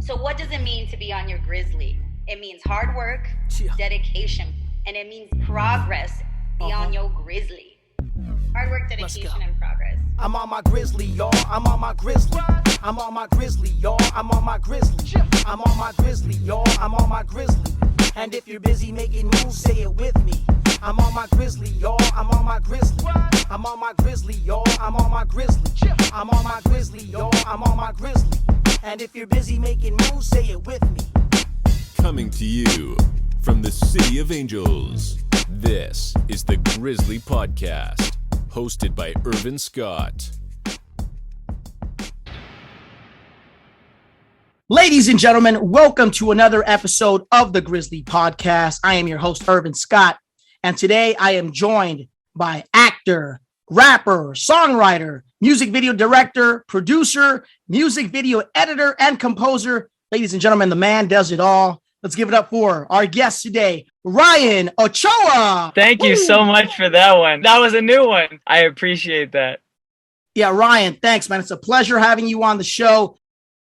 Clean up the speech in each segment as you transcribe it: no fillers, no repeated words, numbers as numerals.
So what does it mean to be on your Grizzly? It means hard work, dedication, and it means progress. Be on your Grizzly. Hard work, dedication, and progress. I'm on my Grizzly, y'all. I'm on my Grizzly. I'm on my Grizzly, y'all. I'm on my Grizzly. I'm on my Grizzly, y'all. I'm on my Grizzly. And if you're busy making moves, say it with me. I'm on my Grizzly, y'all. I'm on my Grizzly. I'm on my Grizzly, y'all. I'm on my Grizzly. I'm on my Grizzly, y'all. I'm on my Grizzly. And if you're busy making moves, say it with me. Coming to you from the City of Angels, this is the Grizzly Podcast, hosted by Irvin Scott. Ladies and gentlemen, welcome to another episode of the Grizzly Podcast. I am your host, Irvin Scott, and today I am joined by actor, rapper, songwriter, music video director, producer, music video editor, and composer. Ladies and gentlemen, the man does it all. Let's give it up for our guest today, Ryan Ochoa. Thank you so much for that one. That was a new one. I appreciate that. Yeah, Ryan, thanks, man. It's a pleasure having you on the show.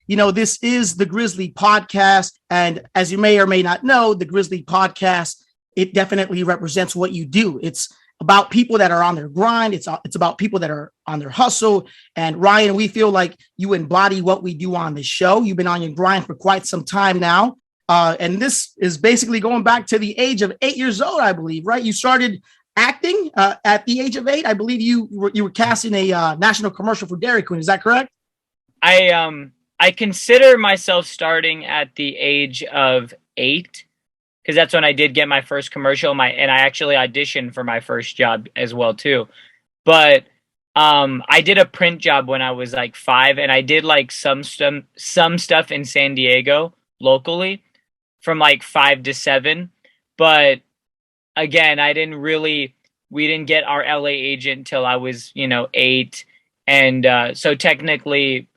You know, this is the Grizzly Podcast, and as you may or may not know, the Grizzly Podcast, it definitely represents what you do. It's about people that are on their grind. It's about people that are on their hustle. And Ryan, we feel like you embody what we do on this show. You've been on your grind for quite some time now. And this is basically going back to the age of 8 years old, I believe, right? You started acting at the age of 8. I believe you were cast in a national commercial for Dairy Queen. Is that correct? I consider myself starting at the age of 8 because that's when I did get my first commercial. And I actually auditioned for my first job as well too. But I did a print job when I was like 5, and I did like some stuff in San Diego locally from like 5 to 7. But again, we didn't get our LA agent till I was 8, and so technically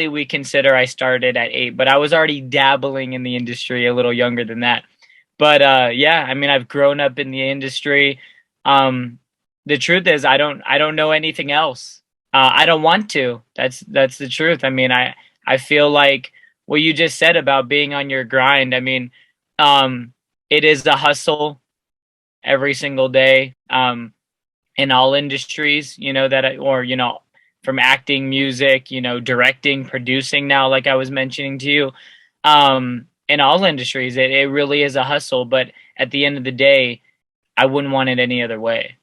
we consider I started at 8, but I was already dabbling in the industry a little younger than that. But yeah, I mean, I've grown up in the industry. The truth is, I don't know anything else. I don't want to. That's the truth. I mean, I feel like what you just said about being on your grind. I mean, it is a hustle every single day in all industries, from acting, music, directing, producing now, like I was mentioning to you, in all industries, it really is a hustle. But at the end of the day, I wouldn't want it any other way.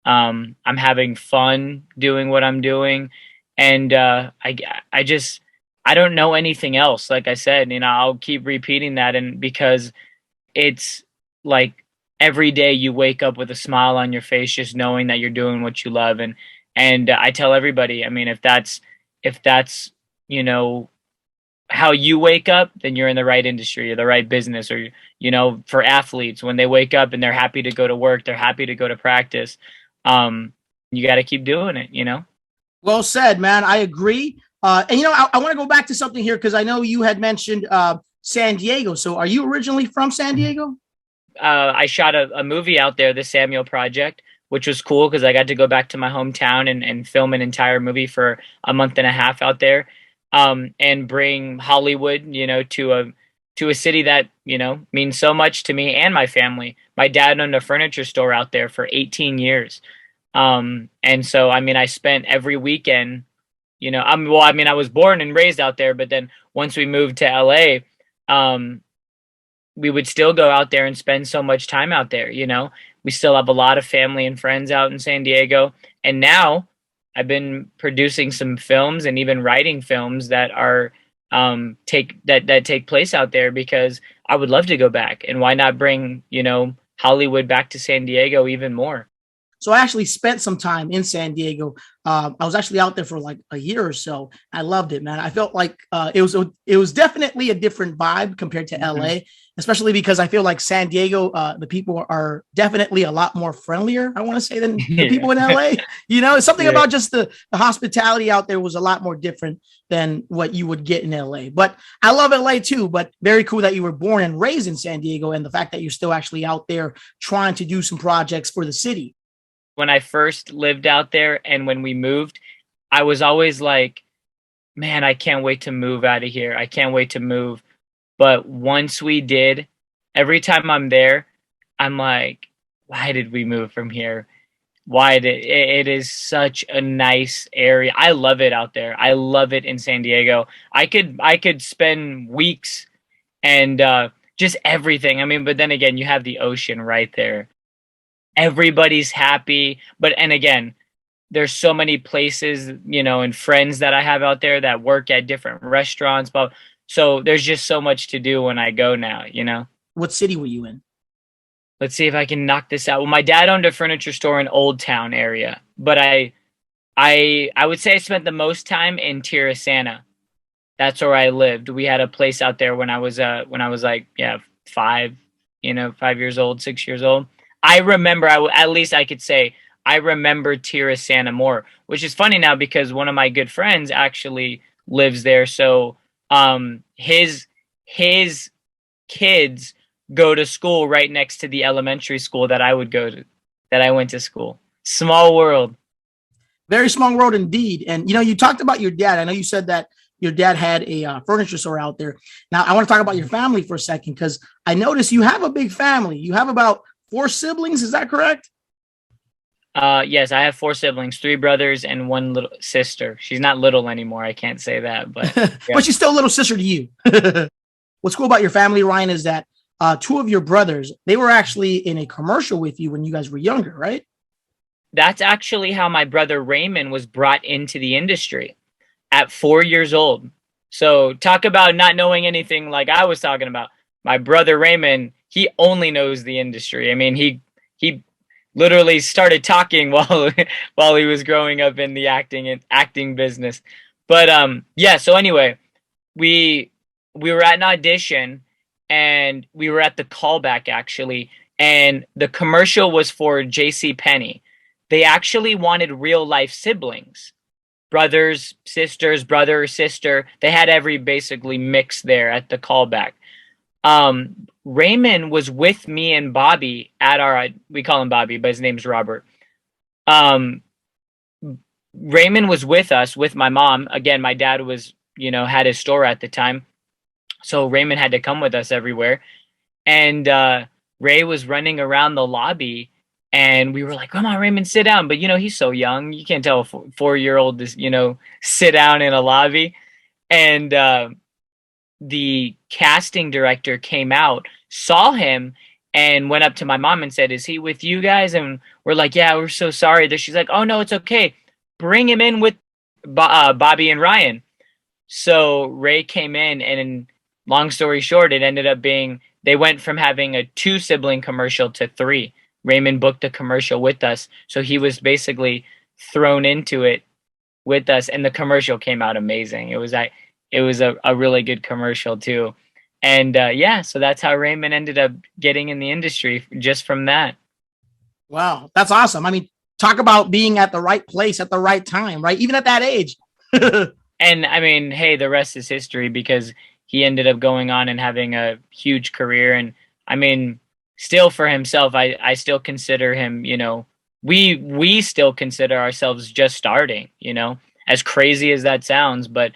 I'm having fun doing what I'm doing. And I don't know anything else. Like I said, I'll keep repeating that. And because it's like every day you wake up with a smile on your face, just knowing that you're doing what you love. And I tell everybody, I mean, if that's, how you wake up, then you're in the right industry or the right business. Or, for athletes, when they wake up and they're happy to go to work, they're happy to go to practice. You got to keep doing it, Well said, man. I agree. And, I want to go back to something here because I know you had mentioned San Diego. So are you originally from San Diego? I shot a movie out there, the Samuel Project, which was cool because I got to go back to my hometown and film an entire movie for a month and a half out there, and bring Hollywood, to a city that, means so much to me and my family. My dad owned a furniture store out there for 18 years. And so, I mean, I spent every weekend, I was born and raised out there, but then once we moved to LA, we would still go out there and spend so much time out there. We still have a lot of family and friends out in San Diego. And now I've been producing some films and even writing films that are take place out there because I would love to go back. And why not bring, Hollywood back to San Diego even more? So I actually spent some time in San Diego. I was actually out there for like a year or so. I loved it, man. I felt like it was definitely a different vibe compared to LA, especially because I feel like San Diego, the people are definitely a lot more friendlier, I want to say, than the people in LA. It's something about just the hospitality out there was a lot more different than what you would get in LA. But I love LA too, but very cool that you were born and raised in San Diego and the fact that you're still actually out there trying to do some projects for the city. When I first lived out there and when we moved, I was always like, man, I can't wait to move out of here. I can't wait to move. But once we did, every time I'm there, I'm like, why did we move from here? It is such a nice area. I love it out there. I love it in San Diego. I could spend weeks and just everything. I mean, but then again, you have the ocean right there. Everybody's happy. And again, there's so many places, and friends that I have out there that work at different restaurants. But so there's just so much to do when I go now, What city were you in? Let's see if I can knock this out. Well, my dad owned a furniture store in Old Town area, but I would say I spent the most time in Tirasana. That's where I lived. We had a place out there when I was like 5 years old, 6 years old. I remember. At least I could say I remember Tirasana more, which is funny now because one of my good friends actually lives there. So his kids go to school right next to the elementary school that I went to school. Small world. Very small world indeed. And, you talked about your dad. I know you said that your dad had a furniture store out there. Now, I want to talk about your family for a second, because I noticed you have a big family. You have about 4 siblings. Is that correct? Yes, I have 4 siblings, 3 brothers and 1 little sister. She's not little anymore. I can't say that, but yeah. But she's still a little sister to you. What's cool about your family, Ryan, is that 2 of your brothers, they were actually in a commercial with you when you guys were younger, right? That's actually how my brother Raymond was brought into the industry at 4 years old. So talk about not knowing anything like I was talking about. My brother Raymond, he only knows the industry. I mean, he literally started talking while he was growing up in the acting business. But so anyway, we were at an audition and we were at the callback actually, and the commercial was for JCPenney. They actually wanted real life siblings, brothers, sisters, brother, sister. They had every basically mix there at the callback. Raymond was with me and Bobby at we call him Bobby, but his name's Robert. Raymond was with us, with my mom. Again, my dad was, had his store at the time. So Raymond had to come with us everywhere. And Ray was running around the lobby and we were like, come on, Raymond, sit down. But, he's so young. You can't tell a 4-year-old to, sit down in a lobby. And the casting director came out, saw him, and went up to my mom and said, is he with you guys? And we're like, yeah, we're so sorry. She's like, oh, no, it's okay. Bring him in with Bobby and Ryan. So Ray came in, and long story short, it ended up being, they went from having a 2-sibling commercial to 3. Raymond booked a commercial with us. So he was basically thrown into it with us. And the commercial came out amazing. It was a really good commercial too. And so that's how Raymond ended up getting in the industry, just from that. Wow. That's awesome. I mean, talk about being at the right place at the right time, right? Even at that age. And I mean, hey, the rest is history, because he ended up going on and having a huge career. And I mean, still for himself, I still consider him, we still consider ourselves just starting, as crazy as that sounds, but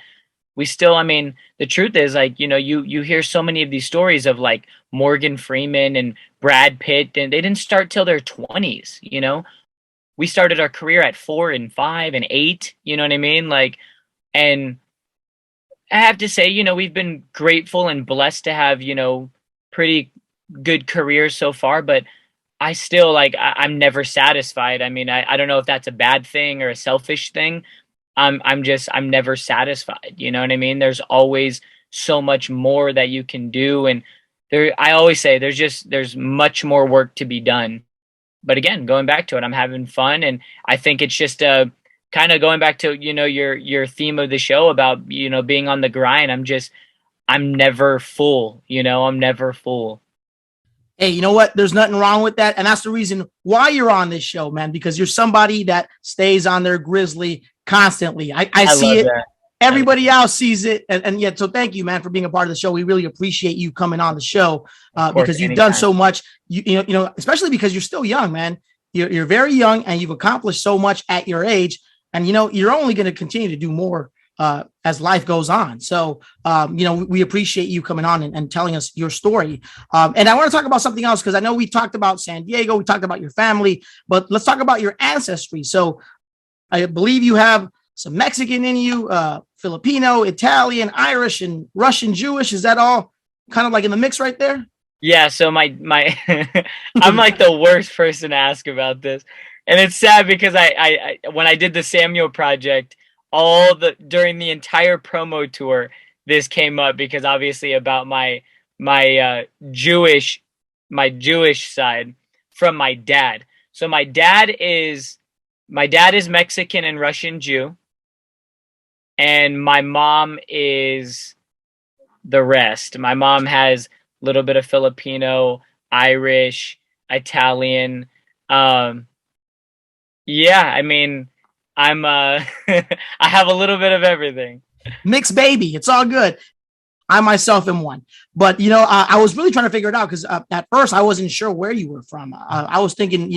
we still, I mean, the truth is, like, you hear so many of these stories of like Morgan Freeman and Brad Pitt, and they didn't start till their 20s, we started our career at 4 and 5 and 8, you know what I mean? Like, and I have to say, we've been grateful and blessed to have, pretty good careers so far, but I still, like, I'm never satisfied. I mean, I don't know if that's a bad thing or a selfish thing. I'm never satisfied. You know what I mean? There's always so much more that you can do. And I always say there's much more work to be done. But again, going back to it, I'm having fun. And I think it's just kind of going back to, your theme of the show about, being on the grind. I'm never full, I'm never full. Hey, you know what? There's nothing wrong with that. And that's the reason why you're on this show, man, because you're somebody that stays on their Grizzly constantly. I see it. That. Everybody else sees it. And yet, so thank you, man, for being a part of the show. We really appreciate you coming on the show because you've done so much, you know, especially because you're still young, man. You're very young and you've accomplished so much at your age. And, you're only going to continue to do more as life goes on. So, we appreciate you coming on and telling us your story. And I want to talk about something else, because I know we talked about San Diego, we talked about your family, but let's talk about your ancestry. So I believe you have some Mexican in you, Filipino, Italian, Irish, and Russian Jewish. Is that all kind of like in the mix right there? Yeah, so my I'm like the worst person to ask about this. And it's sad because I when I did the Samuel project, during the entire promo tour, this came up, because obviously about my Jewish side from my dad. So my dad is Mexican and Russian Jew, and my mom is the rest. My mom has a little bit of Filipino, Irish, Italian. Yeah, I mean, I'm I have a little bit of everything. Mixed baby. It's all good. I myself am one. But, I was really trying to figure it out, because at first I wasn't sure where you were from. I was thinking,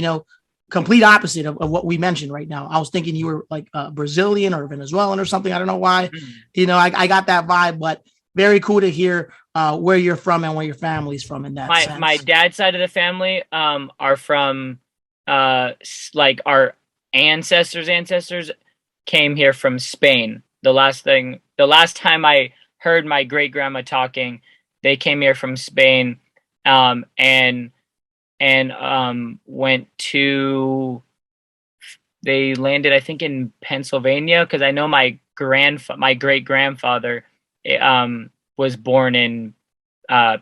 complete opposite of what we mentioned right now. I was thinking you were like Brazilian or Venezuelan or something. I don't know why. I got that vibe, but very cool to hear where you're from and where your family's from in that sense. My dad's side of the family are from like our ancestors came here from Spain. The last time I heard my great grandma talking, they came here from Spain, and they landed, I think, in Pennsylvania, because I know my great grandfather was born in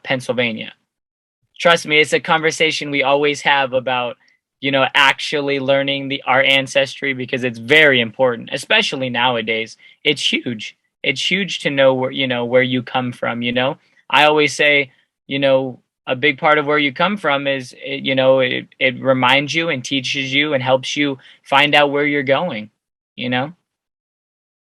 Pennsylvania. Trust me, it's a conversation we always have about actually learning our ancestry, because it's very important, especially nowadays. It's huge. It's huge to know where you come from. I always say, a big part of where you come from is, it reminds you and teaches you and helps you find out where you're going,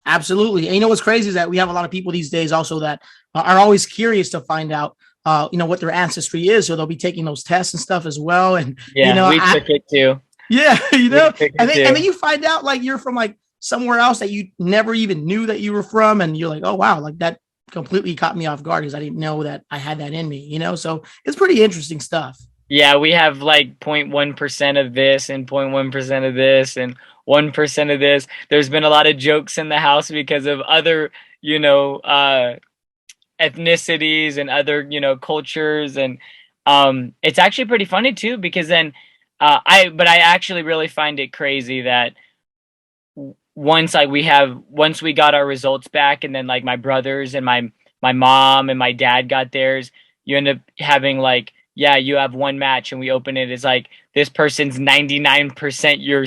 Absolutely. And what's crazy is that we have a lot of people these days also that are always curious to find out, what their ancestry is. So they'll be taking those tests and stuff as well. And, we took it too. Yeah. And then you find out like you're from like somewhere else that you never even knew that you were from. And you're like, oh, wow, like that completely caught me off guard, because I didn't know that I had that in me, so it's pretty interesting stuff. Yeah, we have like 0.1% of this and 0.1% of this and 1% of this. There's been a lot of jokes in the house because of other, ethnicities and other, cultures. And it's actually pretty funny too, because then I actually really find it crazy that once we got our results back, and then like my brothers and my mom and my dad got theirs, you end up having like, yeah, you have one match, and we open it, it's like, this person's 99% your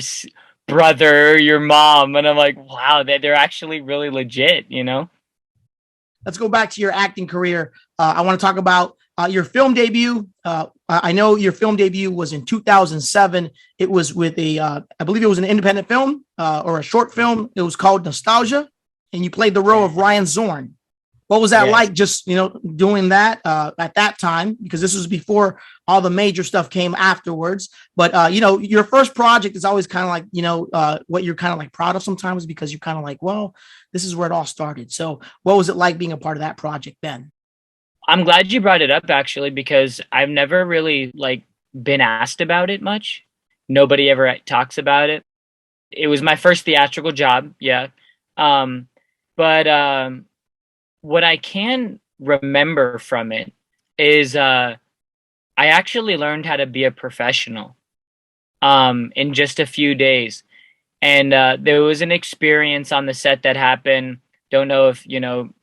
brother, your mom. And I'm like, wow, they're actually really legit, Let's go back to your acting career. I want to talk about your film debut. I know your film debut was in 2007. It was with I believe it was an independent film or a short film. It was called Nostalgia, and you played the role of Ryan Zorn. What was that like, just, doing that at that time? Because this was before all the major stuff came afterwards. But, your first project is always kind of like, what you're kind of like proud of sometimes, because you're kind of like, well, this is where it all started. So what was it like being a part of that project then? I'm glad you brought it up, actually, because I've never really like been asked about it much. Nobody ever talks about it. It was my first theatrical job. Yeah. But what I can remember from it is I actually learned how to be a professional in just a few days. And there was an experience on the set that happened. Don't know if,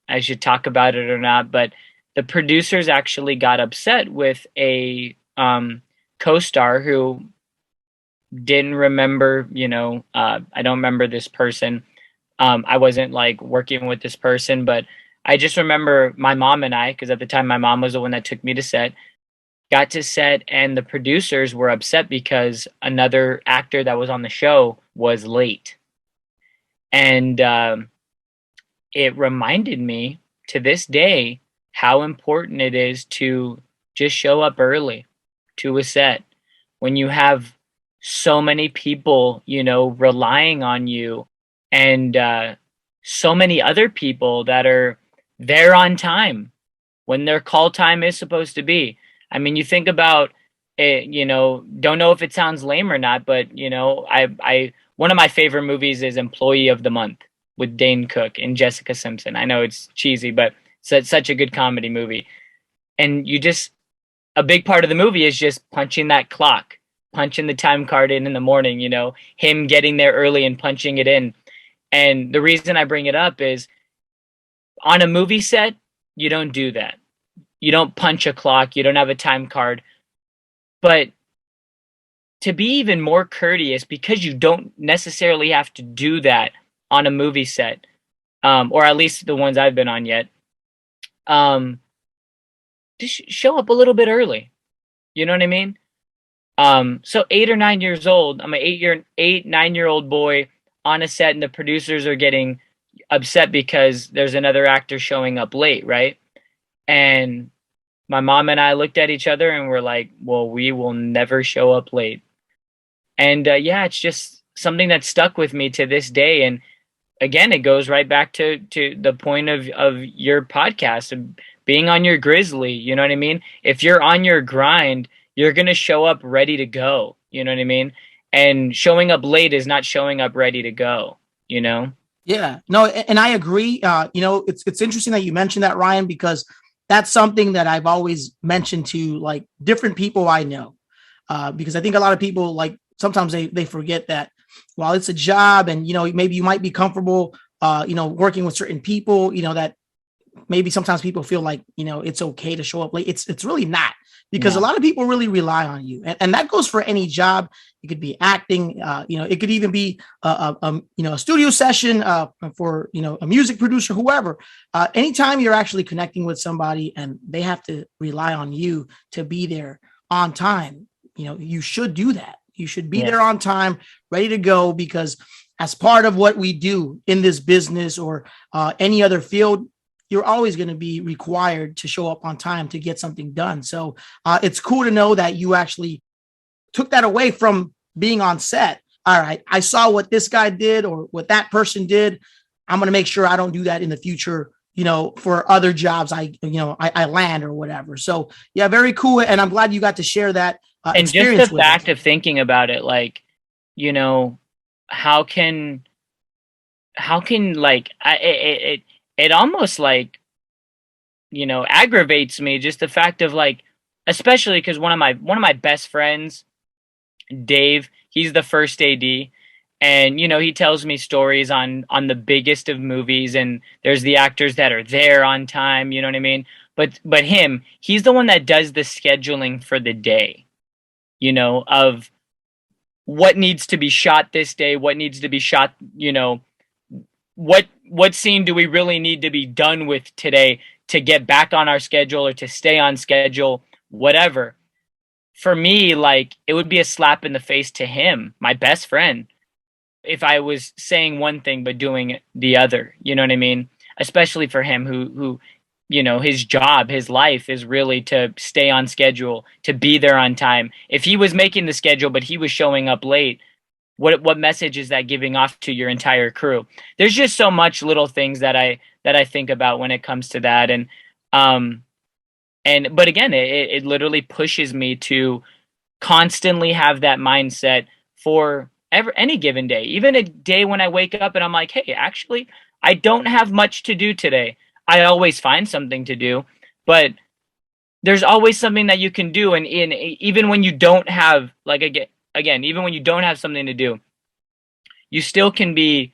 I should talk about it or not, but the producers actually got upset with a co-star who didn't remember, I don't remember this person. I wasn't like working with this person, but I just remember my mom and I, because at the time my mom was the one that took me to set, got to set, and the producers were upset because another actor that was on the show was late. And it reminded me to this day how important it is to just show up early to a set when you have so many people, relying on you. And so many other people that are there on time when their call time is supposed to be. I mean, you think about it, don't know if it sounds lame or not, but I one of my favorite movies is Employee of the Month with Dane Cook and Jessica Simpson. I know it's cheesy, but it's such a good comedy movie. And a big part of the movie is just punching that clock, punching the time card in the morning, him getting there early and punching it in. And the reason I bring it up is on a movie set, you don't do that. You don't punch a clock. You don't have a time card. But to be even more courteous, because you don't necessarily have to do that on a movie set, or at least the ones I've been on yet, just show up a little bit early. You know what I mean? So 8 or 9 years old, I'm an 9-year-old boy on a set, and the producers are getting upset because there's another actor showing up late, right? And my mom and I looked at each other and we're like, well, we will never show up late. And it's just something that stuck with me to this day. And again, it goes right back to the point of your podcast, of being on your Grizzly. You know what I mean? If you're on your grind, you're going to show up ready to go. You know what I mean? And showing up late is not showing up ready to go, Yeah, no, and I agree. It's interesting that you mentioned that, Ryan, because that's something that I've always mentioned to like different people I know, because I think a lot of people, like, sometimes they forget that while it's a job and, maybe you might be comfortable, working with certain people, that maybe sometimes people feel like, it's okay to show up late. It's really not, because a lot of people really rely on you. And that goes for any job. It could be acting, it could even be, a studio session for, a music producer, whoever. Anytime you're actually connecting with somebody and they have to rely on you to be there on time, you should do that. You should be there on time, ready to go, because as part of what we do in this business or any other field, you're always going to be required to show up on time to get something done. So it's cool to know that you actually took that away from being on set. All right, I saw what this guy did or what that person did. I'm going to make sure I don't do that in the future, for other jobs I land or whatever. So yeah, very cool. And I'm glad you got to share that. And just the fact of thinking about it, like, how can like it almost like, aggravates me, just the fact of like, especially because one of my best friends, Dave, he's the first AD, and he tells me stories on the biggest of movies, and there's the actors that are there on time, you know what I mean? But he's the one that does the scheduling for the day, of what needs to be shot this day, what needs to be shot, what scene do we really need to be done with today to get back on our schedule or to stay on schedule, whatever. For me, like, it would be a slap in the face to him, my best friend, if I was saying one thing but doing the other, you know what I mean? Especially for him who his job, his life is really to stay on schedule, to be there on time. If he was making the schedule but he was showing up late, what message is that giving off to your entire crew? There's just so much little things that I think about when it comes to that. But again, it literally pushes me to constantly have that mindset for any given day, even a day when I wake up and I'm like, hey, actually, I don't have much to do today. I always find something to do, but there's always something that you can do. And even when you don't have, like, again, even when you don't have something to do, you still can be,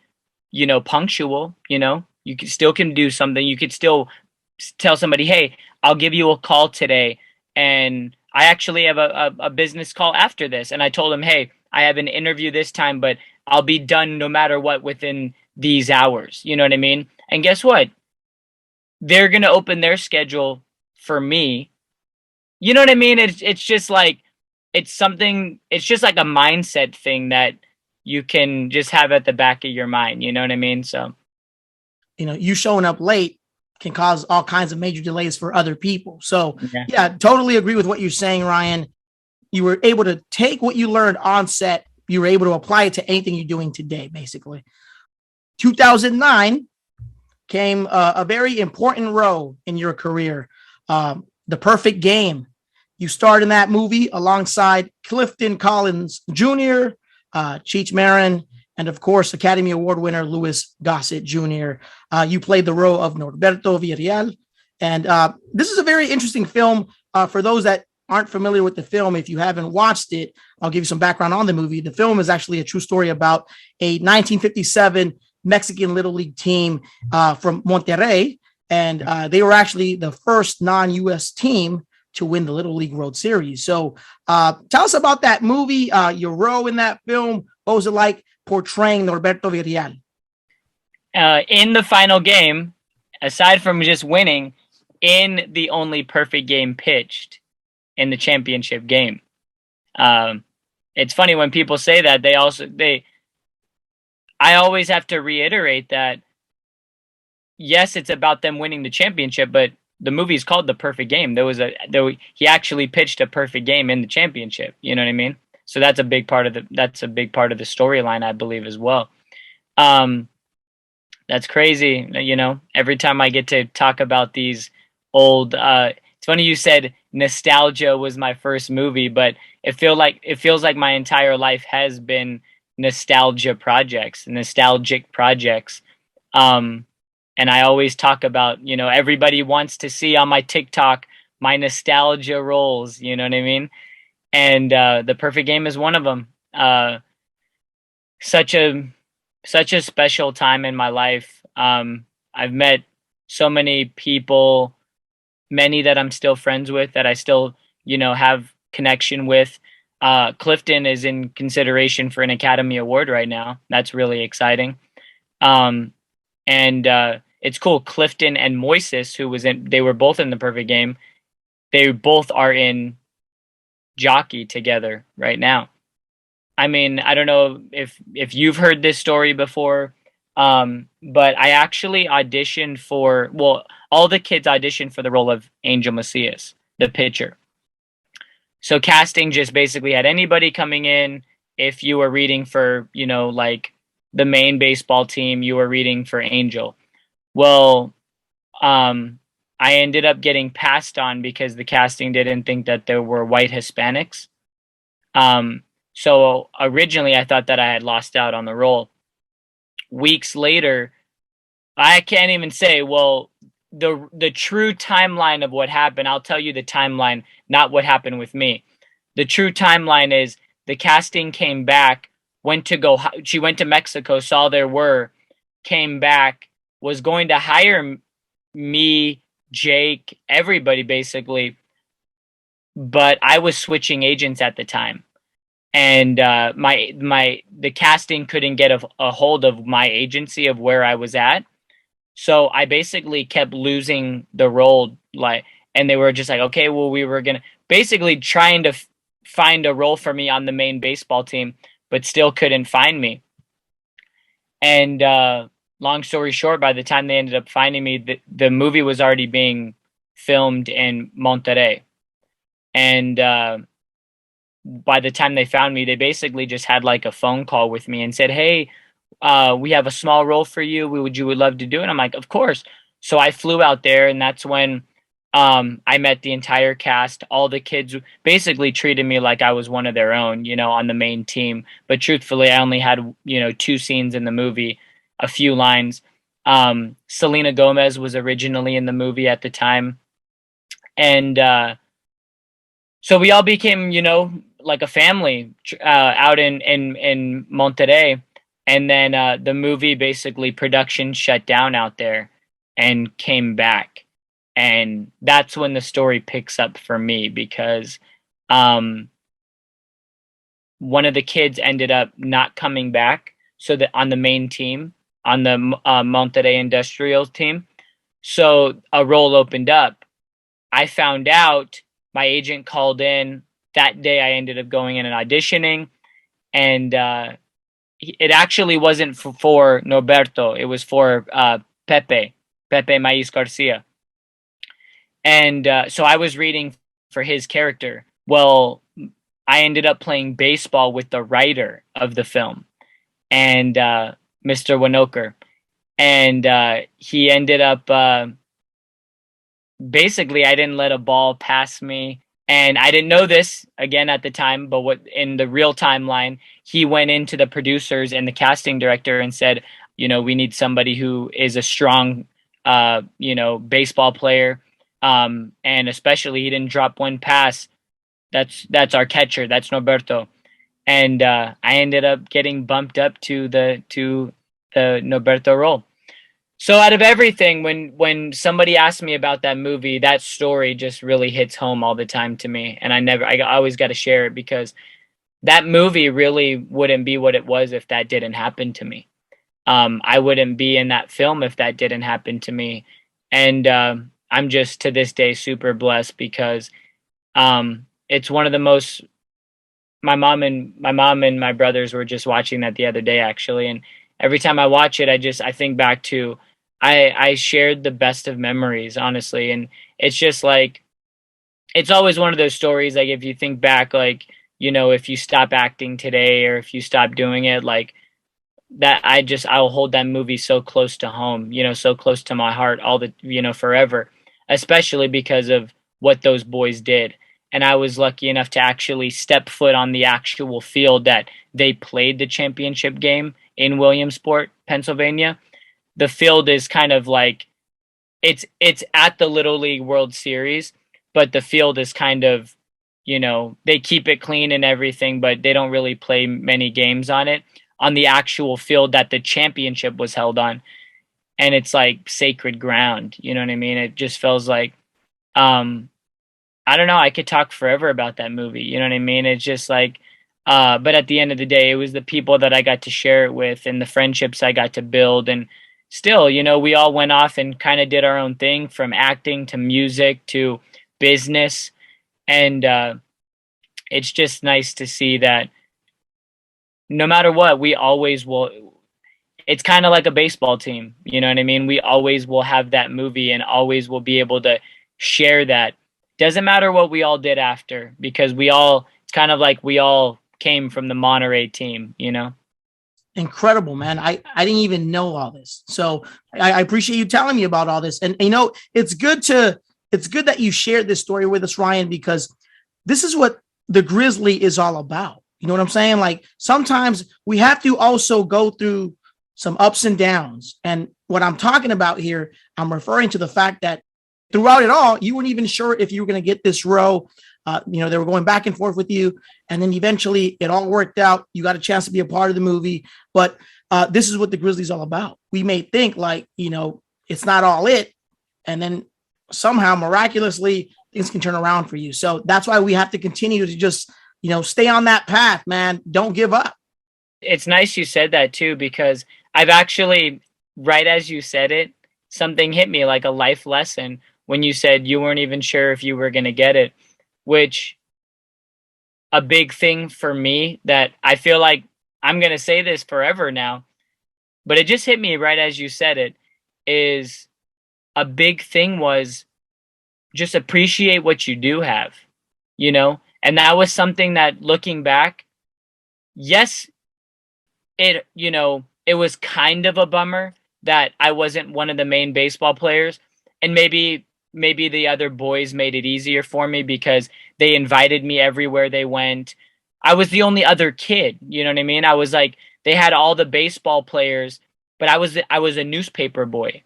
punctual, you still can do something. You could still tell somebody, hey, I'll give you a call today, and I actually have a business call after this. And I told him, hey, I have an interview this time, but I'll be done no matter what within these hours. You know what I mean? And guess what? They're going to open their schedule for me. You know what I mean? It's just like, it's just like a mindset thing that you can just have at the back of your mind. You know what I mean? So, you showing up late can cause all kinds of major delays for other people. So yeah, totally agree with what you're saying, Ryan. You were able to take what you learned on set. You were able to apply it to anything you're doing today, basically. 2009, came a very important role in your career, The Perfect Game. You starred in that movie alongside Clifton Collins Jr., Cheech Marin, and of course, Academy Award winner Louis Gossett Jr. You played the role of Norberto Villarreal. And this is a very interesting film. For those that aren't familiar with the film, if you haven't watched it, I'll give you some background on the movie. The film is actually a true story about a 1957 Mexican Little League team from Monterrey. And they were actually the first non-U.S. team to win the Little League World Series. So tell us about that movie, your role in that film. What was it like portraying Norberto Villarreal? In the final game, aside from just winning, in the only perfect game pitched in the championship game. It's funny when people say that, I always have to reiterate that, yes, it's about them winning the championship, but the movie is called The Perfect Game. He actually pitched a perfect game in the championship. You know what I mean? So that's a big part of the storyline, I believe, as well. That's crazy. You know, every time I get to talk about these old, it's funny you said nostalgia was my first movie, but it feels like my entire life has been nostalgic projects. And I always talk about, you know, everybody wants to see on my TikTok my nostalgia roles, you know what I mean? And The Perfect Game is one of them. Such a special time in my life. I've met so many people, many that I'm still friends with, that I still, you know, have connection with. Clifton is in consideration for an Academy Award right now. That's really exciting. It's cool. Clifton and Moises, they were both in The Perfect Game. They both are in Jockey together right now. I mean, I don't know if you've heard this story before, but I actually auditioned all the kids auditioned for the role of Angel Macias, the pitcher. So casting just basically had anybody coming in. If you were reading for, you know, like the main baseball team, you were reading for Angel. Well, I ended up getting passed on because the casting didn't think that there were white Hispanics. So originally I thought that I had lost out on the role. Weeks later, I can't even say, well, the true timeline of what happened. I'll tell you the timeline, not what happened with me. The true timeline is the casting came back, she went to Mexico, saw there were, came back, was going to hire me, Jake, everybody basically. But I was switching agents at the time. And the casting couldn't get a hold of my agency of where I was at. So I basically kept losing the role, and they were just like, okay, well, we were gonna basically trying to find a role for me on the main baseball team, but still couldn't find me. And long story short, by the time they ended up finding me, the movie was already being filmed in Monterrey. And by the time they found me, they basically just had like a phone call with me and said, hey, we have a small role for you. Would love to do it? I'm like, of course. So I flew out there, and that's when I met the entire cast. All the kids basically treated me like I was one of their own, you know, on the main team. But truthfully, I only had, you know, 2 scenes in the movie, a few lines. Selena Gomez was originally in the movie at the time. And so we all became, you know, like a family out in Monterrey. And then the movie, basically production shut down out there and came back. And that's when the story picks up for me, because one of the kids ended up not coming back. So that on the main team, on the Monterrey Industrial team. So a role opened up. I found out, my agent called in that day. I ended up going in and auditioning, and it actually wasn't for Norberto. It was for Pepe Maíz Garcia. And so I was reading for his character. Well, I ended up playing baseball with the writer of the film, and Mr. Winokur. and he ended up basically, I didn't let a ball pass me. And I didn't know this again at the time, but what in the real timeline, he went into the producers and the casting director and said, we need somebody who is a strong, baseball player. And especially he didn't drop one pass. That's our catcher. That's Norberto. And I ended up getting bumped up to the Norberto role. So out of everything, when somebody asks me about that movie, that story just really hits home all the time to me. And I always got to share it, because that movie really wouldn't be what it was if that didn't happen to me. I wouldn't be in that film if that didn't happen to me. And I'm just to this day super blessed, because it's one of the most. My mom and my brothers were just watching that the other day, actually, and every time I watch it, I think back to I shared the best of memories, honestly. And it's just like, it's always one of those stories, like if you think back, like, if you stop acting today or if you stop doing it, like that, I'll hold that movie so close to home, so close to my heart, forever, especially because of what those boys did. And I was lucky enough to actually step foot on the actual field that they played the championship game in Williamsport, Pennsylvania. The field is kind of like, it's at the Little League World Series, but the field is kind of, they keep it clean and everything, but they don't really play many games on it, on the actual field that the championship was held on. And it's like sacred ground. You know what I mean? It just feels like, I don't know. I could talk forever about that movie. You know what I mean? It's just like, but at the end of the day, it was the people that I got to share it with and the friendships I got to build. And still, we all went off and kind of did our own thing, from acting to music to business. And it's just nice to see that no matter what, we always will. It's kind of like a baseball team. You know what I mean? We always will have that movie and always will be able to share that. Doesn't matter what we all did after, because it's kind of like we all came from the Monterey team, Incredible, man. I didn't even know all this. So I appreciate you telling me about all this. And, it's good that you shared this story with us, Ryan, because this is what the Grizzly is all about. You know what I'm saying? Like, sometimes we have to also go through some ups and downs. And what I'm talking about here, I'm referring to the fact that throughout it all, you weren't even sure if you were going to get this role. They were going back and forth with you. And then eventually it all worked out. You got a chance to be a part of the movie. But this is what the Grizzly's all about. We may think like, it's not all it. And then somehow miraculously things can turn around for you. So that's why we have to continue to just, stay on that path, man. Don't give up. It's nice you said that too, because I've actually, right as you said it, something hit me like a life lesson when you said you weren't even sure if you were going to get it, which a big thing for me that I feel like I'm going to say this forever now, but it just hit me right as you said it, is a big thing was just appreciate what you do have, and that was something that, looking back, yes, it was kind of a bummer that I wasn't one of the main baseball players, and maybe the other boys made it easier for me because they invited me everywhere they went. I was the only other kid, you know what I mean? I was like, they had all the baseball players, but I was a newspaper boy.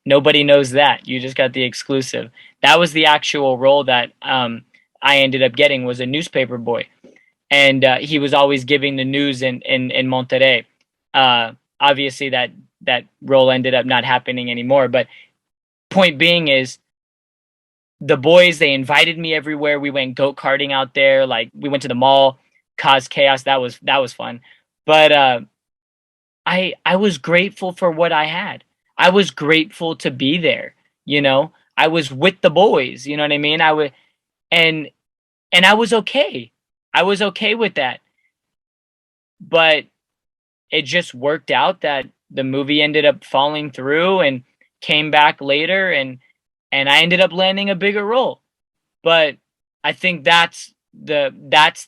Nobody knows that. You just got the exclusive. That was the actual role that I ended up getting, was a newspaper boy. And he was always giving the news in Monterrey. Obviously that role ended up not happening anymore, but point being is, the boys, they invited me everywhere. We went go-karting out there. Like, we went to the mall, caused chaos. That was fun. But I was grateful for what I had. I was grateful to be there. I was with the boys. You know what I mean? And I was okay. I was okay with that. But it just worked out that the movie ended up falling through and came back later, and I ended up landing a bigger role. But I think that's the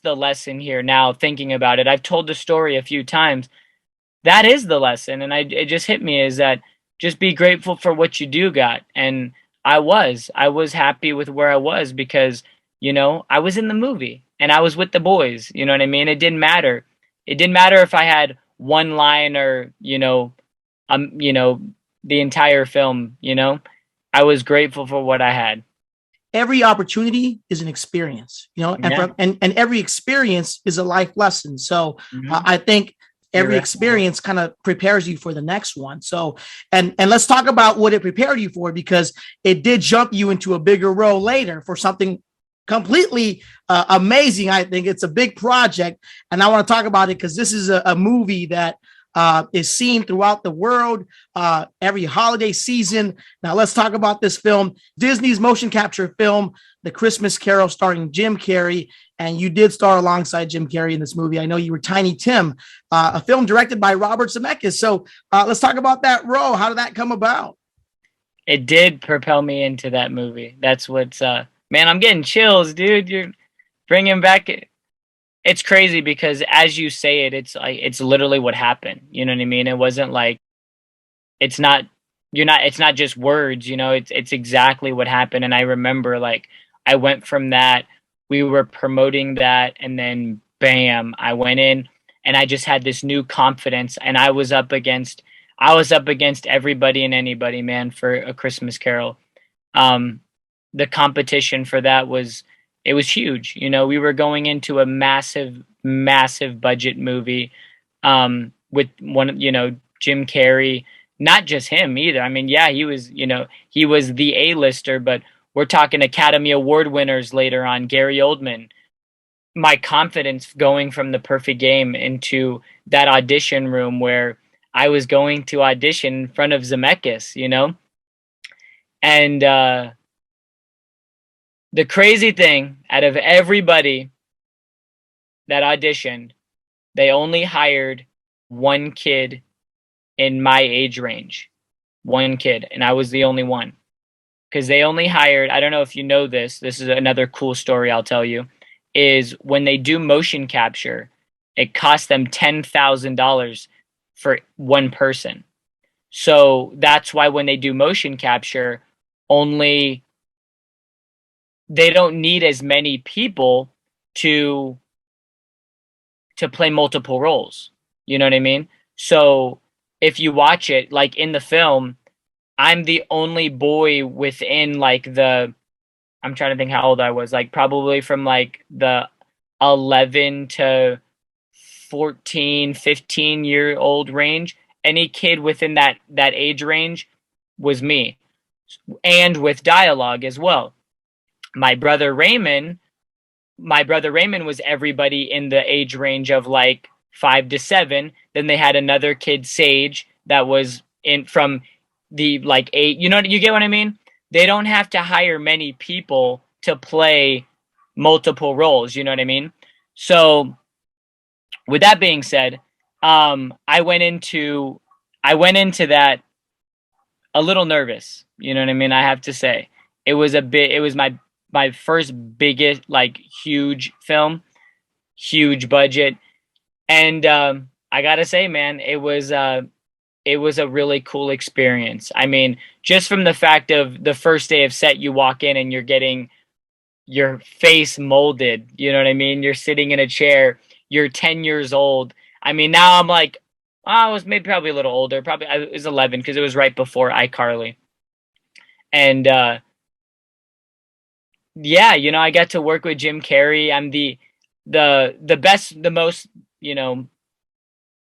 lesson here now, thinking about it. I've told the story a few times. that is the lesson. And it just hit me is that just be grateful for what you do got. And I was happy with where I was because, you know, I was in the movie and I was with the boys, you know what I mean? It didn't matter. It didn't matter if I had one line or, you know, the entire film, you know, I was grateful for what I had. Every opportunity is an experience, you know, and every experience is a life lesson. So I think every experience kind of prepares you for the next one. So, and let's talk about what it prepared you for, because it did jump you into a bigger role later for something completely amazing. I think it's a big project, and I want to talk about it because this is a movie that is seen throughout the world every holiday season. Now let's talk about this film, Disney's motion capture film, The Christmas Carol, starring Jim Carrey. And you did star alongside Jim Carrey in this movie. I know you were Tiny Tim, a film directed by Robert Zemeckis. So let's talk about that role. How did that come about? It did propel me into that movie. That's what's, man, I'm getting chills, dude. You're bringing back it. It's crazy because as you say it, it's like, it's literally what happened. You know what I mean? It wasn't like, it's not just words, you know, it's exactly what happened. And I remember like, I went from that, we were promoting that, and then bam, I went in and I just had this new confidence, and I was up against everybody and anybody, man, for A Christmas Carol. The competition for that was huge. You know, we were going into a massive budget movie with one, you know, Jim Carrey, not just him either. I mean, yeah, he was the A-lister, but we're talking Academy Award winners later on, Gary Oldman. My confidence going from The Perfect Game into that audition room where I was going to audition in front of Zemeckis, you know? And the crazy thing, out of everybody that auditioned, they only hired one kid in my age range. One kid, and I was the only one. Because they only hired, I don't know if you know this is another cool story I'll tell you, is when they do motion capture, it costs them $10,000 for one person. So that's why when they do motion capture, they don't need as many people to play multiple roles. You know what I mean? So if you watch it, like in the film, I'm the only boy within like I'm trying to think how old I was, like probably from like the 11 to 14, 15-year-old range. Any kid within that age range was me, and with dialogue as well. My brother Raymond was everybody in the age range of like 5 to 7. Then they had another kid, Sage, that was in from the like 8. You know, you get what I mean? They don't have to hire many people to play multiple roles. You know what I mean? So with that being said, I went into that a little nervous. You know what I mean? I have to say it was my first biggest, like, huge film, huge budget. And I gotta say, man, it was a really cool experience. I mean, just from the fact of the first day of set, you walk in and you're getting your face molded. You know what I mean? You're sitting in a chair. You're 10 years old. I mean, now I'm like, I was maybe probably a little older. Probably I was 11 because it was right before iCarly. And yeah, you know, I got to work with Jim Carrey. I'm the most, you know,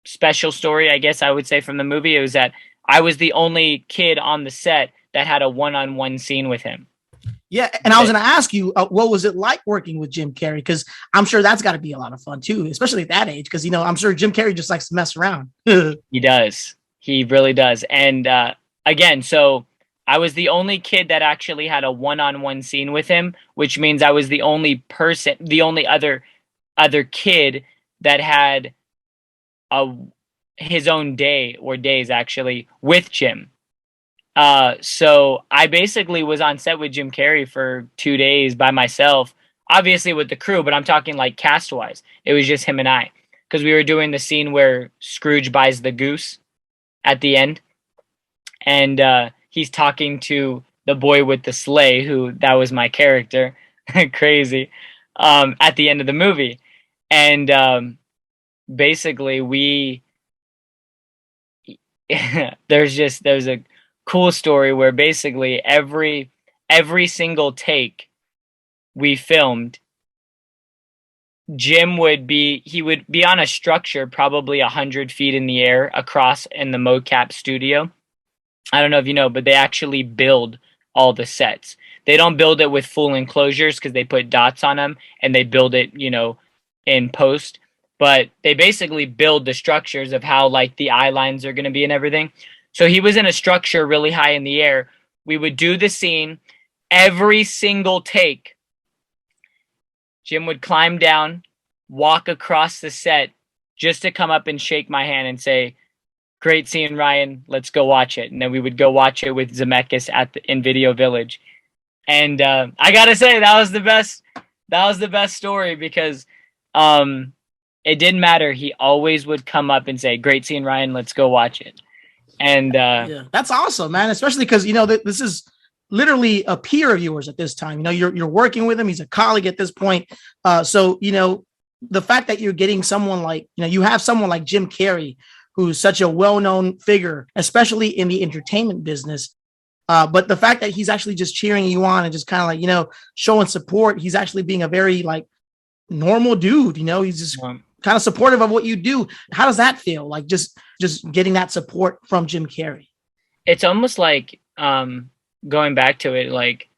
special story, I guess I would say, from the movie. It was that I was the only kid on the set that had a one-on-one scene with him. Yeah, and I was going to ask you, what was it like working with Jim Carrey? Because I'm sure that's got to be a lot of fun too, especially at that age. Because, you know, I'm sure Jim Carrey just likes to mess around. He does. He really does. And again, so I was the only kid that actually had a one-on-one scene with him, which means I was the only other kid that had his own day or days actually with Jim. So I basically was on set with Jim Carrey for 2 days by myself, obviously with the crew, but I'm talking like cast wise. It was just him and I. because we were doing the scene where Scrooge buys the goose at the end, and he's talking to the boy with the sleigh, who that was my character, crazy, at the end of the movie. And basically there's a cool story where basically every single take we filmed, Jim would be on a structure probably 100 feet in the air across in the mocap studio. I don't know if you know, but they actually build all the sets. They don't build it with full enclosures because they put dots on them, and they build it, in post. But they basically build the structures of how like the eye lines are going to be and everything. So he was in a structure really high in the air. We would do the scene. Every single take, Jim would climb down, walk across the set just to come up and shake my hand and say, "Great scene, Ryan. Let's go watch it." And then we would go watch it with Zemeckis in Video Village. And I gotta say, that was the best. That was the best story because it didn't matter. He always would come up and say, "Great scene, Ryan. Let's go watch it." And yeah, that's awesome, man. Especially because this is literally a peer of yours at this time. You're working with him. He's a colleague at this point. So the fact that you're getting someone like you have someone like Jim Carrey, who's such a well-known figure, especially in the entertainment business. But the fact that he's actually just cheering you on and just kind of like, showing support, he's actually being a very like normal dude, he's just kind of supportive of what you do. How does that feel? Like just getting that support from Jim Carrey? It's almost like going back to it, like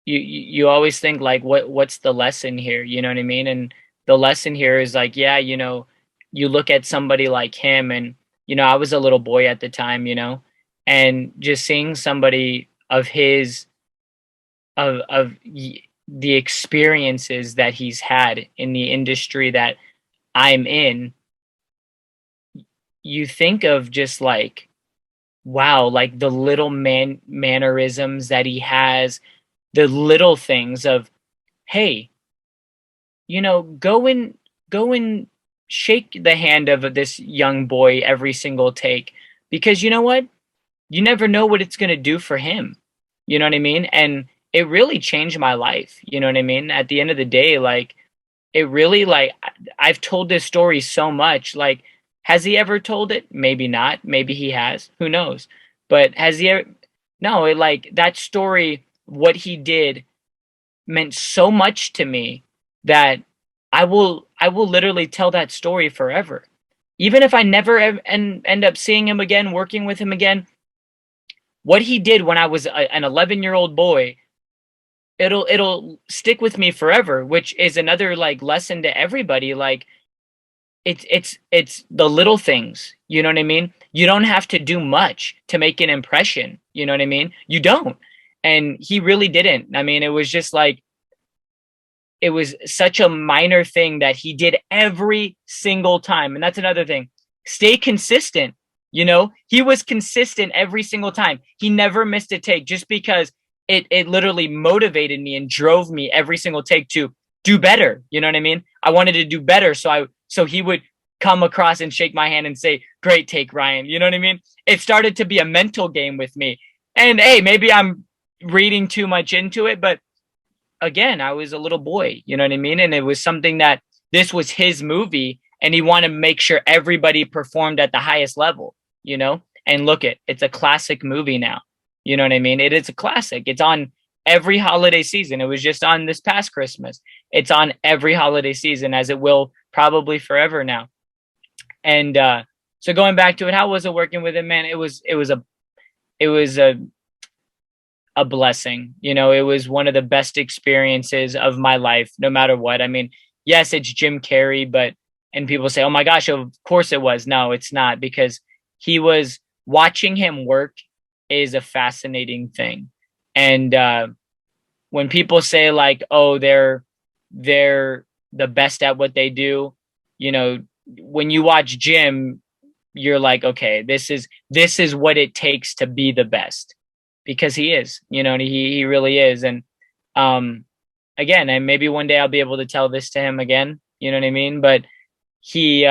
you always think like, what's the lesson here? You know what I mean? And the lesson here is like, yeah, you look at somebody like him and, I was a little boy at the time, and just seeing somebody of his, of the experiences that he's had in the industry that I'm in, you think of just like, wow, like the little mannerisms that he has, the little things of, hey, go and shake the hand of this young boy every single take, because you know what? You never know what it's going to do for him. You know what I mean? And it really changed my life. You know what I mean? At the end of the day, like, it really, like, I've told this story so much. Like, has he ever told it? Maybe not. Maybe he has. Who knows? But has he ever? No, that story, what he did meant so much to me that I will literally tell that story forever. Even if I never end up seeing him again, working with him again, what he did when I was an 11-year-old boy, it'll stick with me forever, which is another like lesson to everybody. Like it's the little things, you know what I mean? You don't have to do much to make an impression, you know what I mean? You don't. And he really didn't. I mean, it was just like, it was such a minor thing that he did every single time. And that's another thing. Stay consistent. He was consistent every single time. He never missed a take, just because it literally motivated me and drove me every single take to do better. You know what I mean? I wanted to do better. So he would come across and shake my hand and say, "Great take, Ryan." You know what I mean? It started to be a mental game with me. And hey, maybe I'm reading too much into it, but again, I was a little boy, you know what I mean? And it was something that this was his movie, and he wanted to make sure everybody performed at the highest level, and look, it's a classic movie now. You know what I mean? It is a classic. It's on every holiday season. It was just on this past Christmas. It's on every holiday season, as it will probably forever now. And so going back to it, how was it working with him, man? It was a blessing. It was one of the best experiences of my life, no matter what. I mean, yes, it's Jim Carrey, and people say, "Oh my gosh, of course it was." No, it's not, because watching him work is a fascinating thing. And when people say like, "Oh, they're the best at what they do," when you watch Jim, you're like, okay, this is what it takes to be the best. Because he is, he really is. And again, and maybe one day I'll be able to tell this to him again, you know what I mean? But he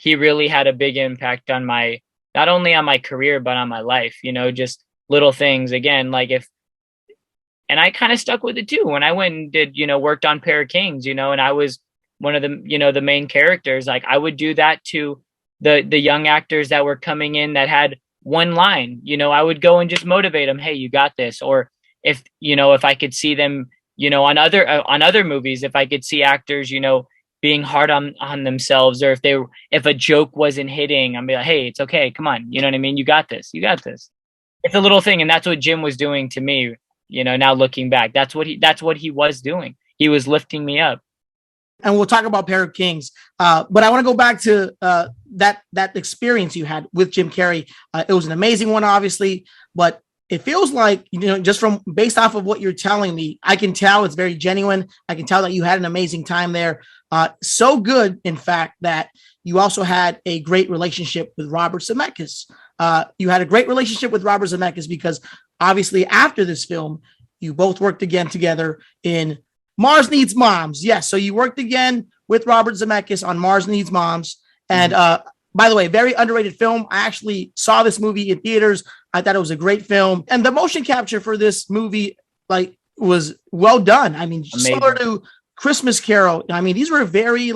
really had a big impact on not only on my career, but on my life, just little things. Again, and I kind of stuck with it too. When I went and did, worked on Pair of Kings, and I was one of the, the main characters, like I would do that to the young actors that were coming in that had one line, I would go and just motivate them. Hey, you got this. Or if I could see them, on other movies, if I could see actors, being hard on themselves, or if a joke wasn't hitting, I'm like, hey, it's okay. Come on. You know what I mean? You got this. It's a little thing. And that's what Jim was doing to me. Now looking back, that's what he was doing. He was lifting me up. And we'll talk about Pair of Kings. But I want to go back to that experience you had with Jim Carrey. It was an amazing one, obviously, but it feels like, just based off of what you're telling me, I can tell it's very genuine. I can tell that you had an amazing time there. So good, in fact, that you also had a great relationship with Robert Zemeckis. You had a great relationship with Robert Zemeckis because obviously after this film, you both worked again together in Mars Needs Moms. Yes. So you worked again with Robert Zemeckis on Mars Needs Moms. And by the way, very underrated film. I actually saw this movie in theaters. I thought it was a great film. And the motion capture for this movie, was well done. I mean, amazing. Similar to Christmas Carol. I mean, these were very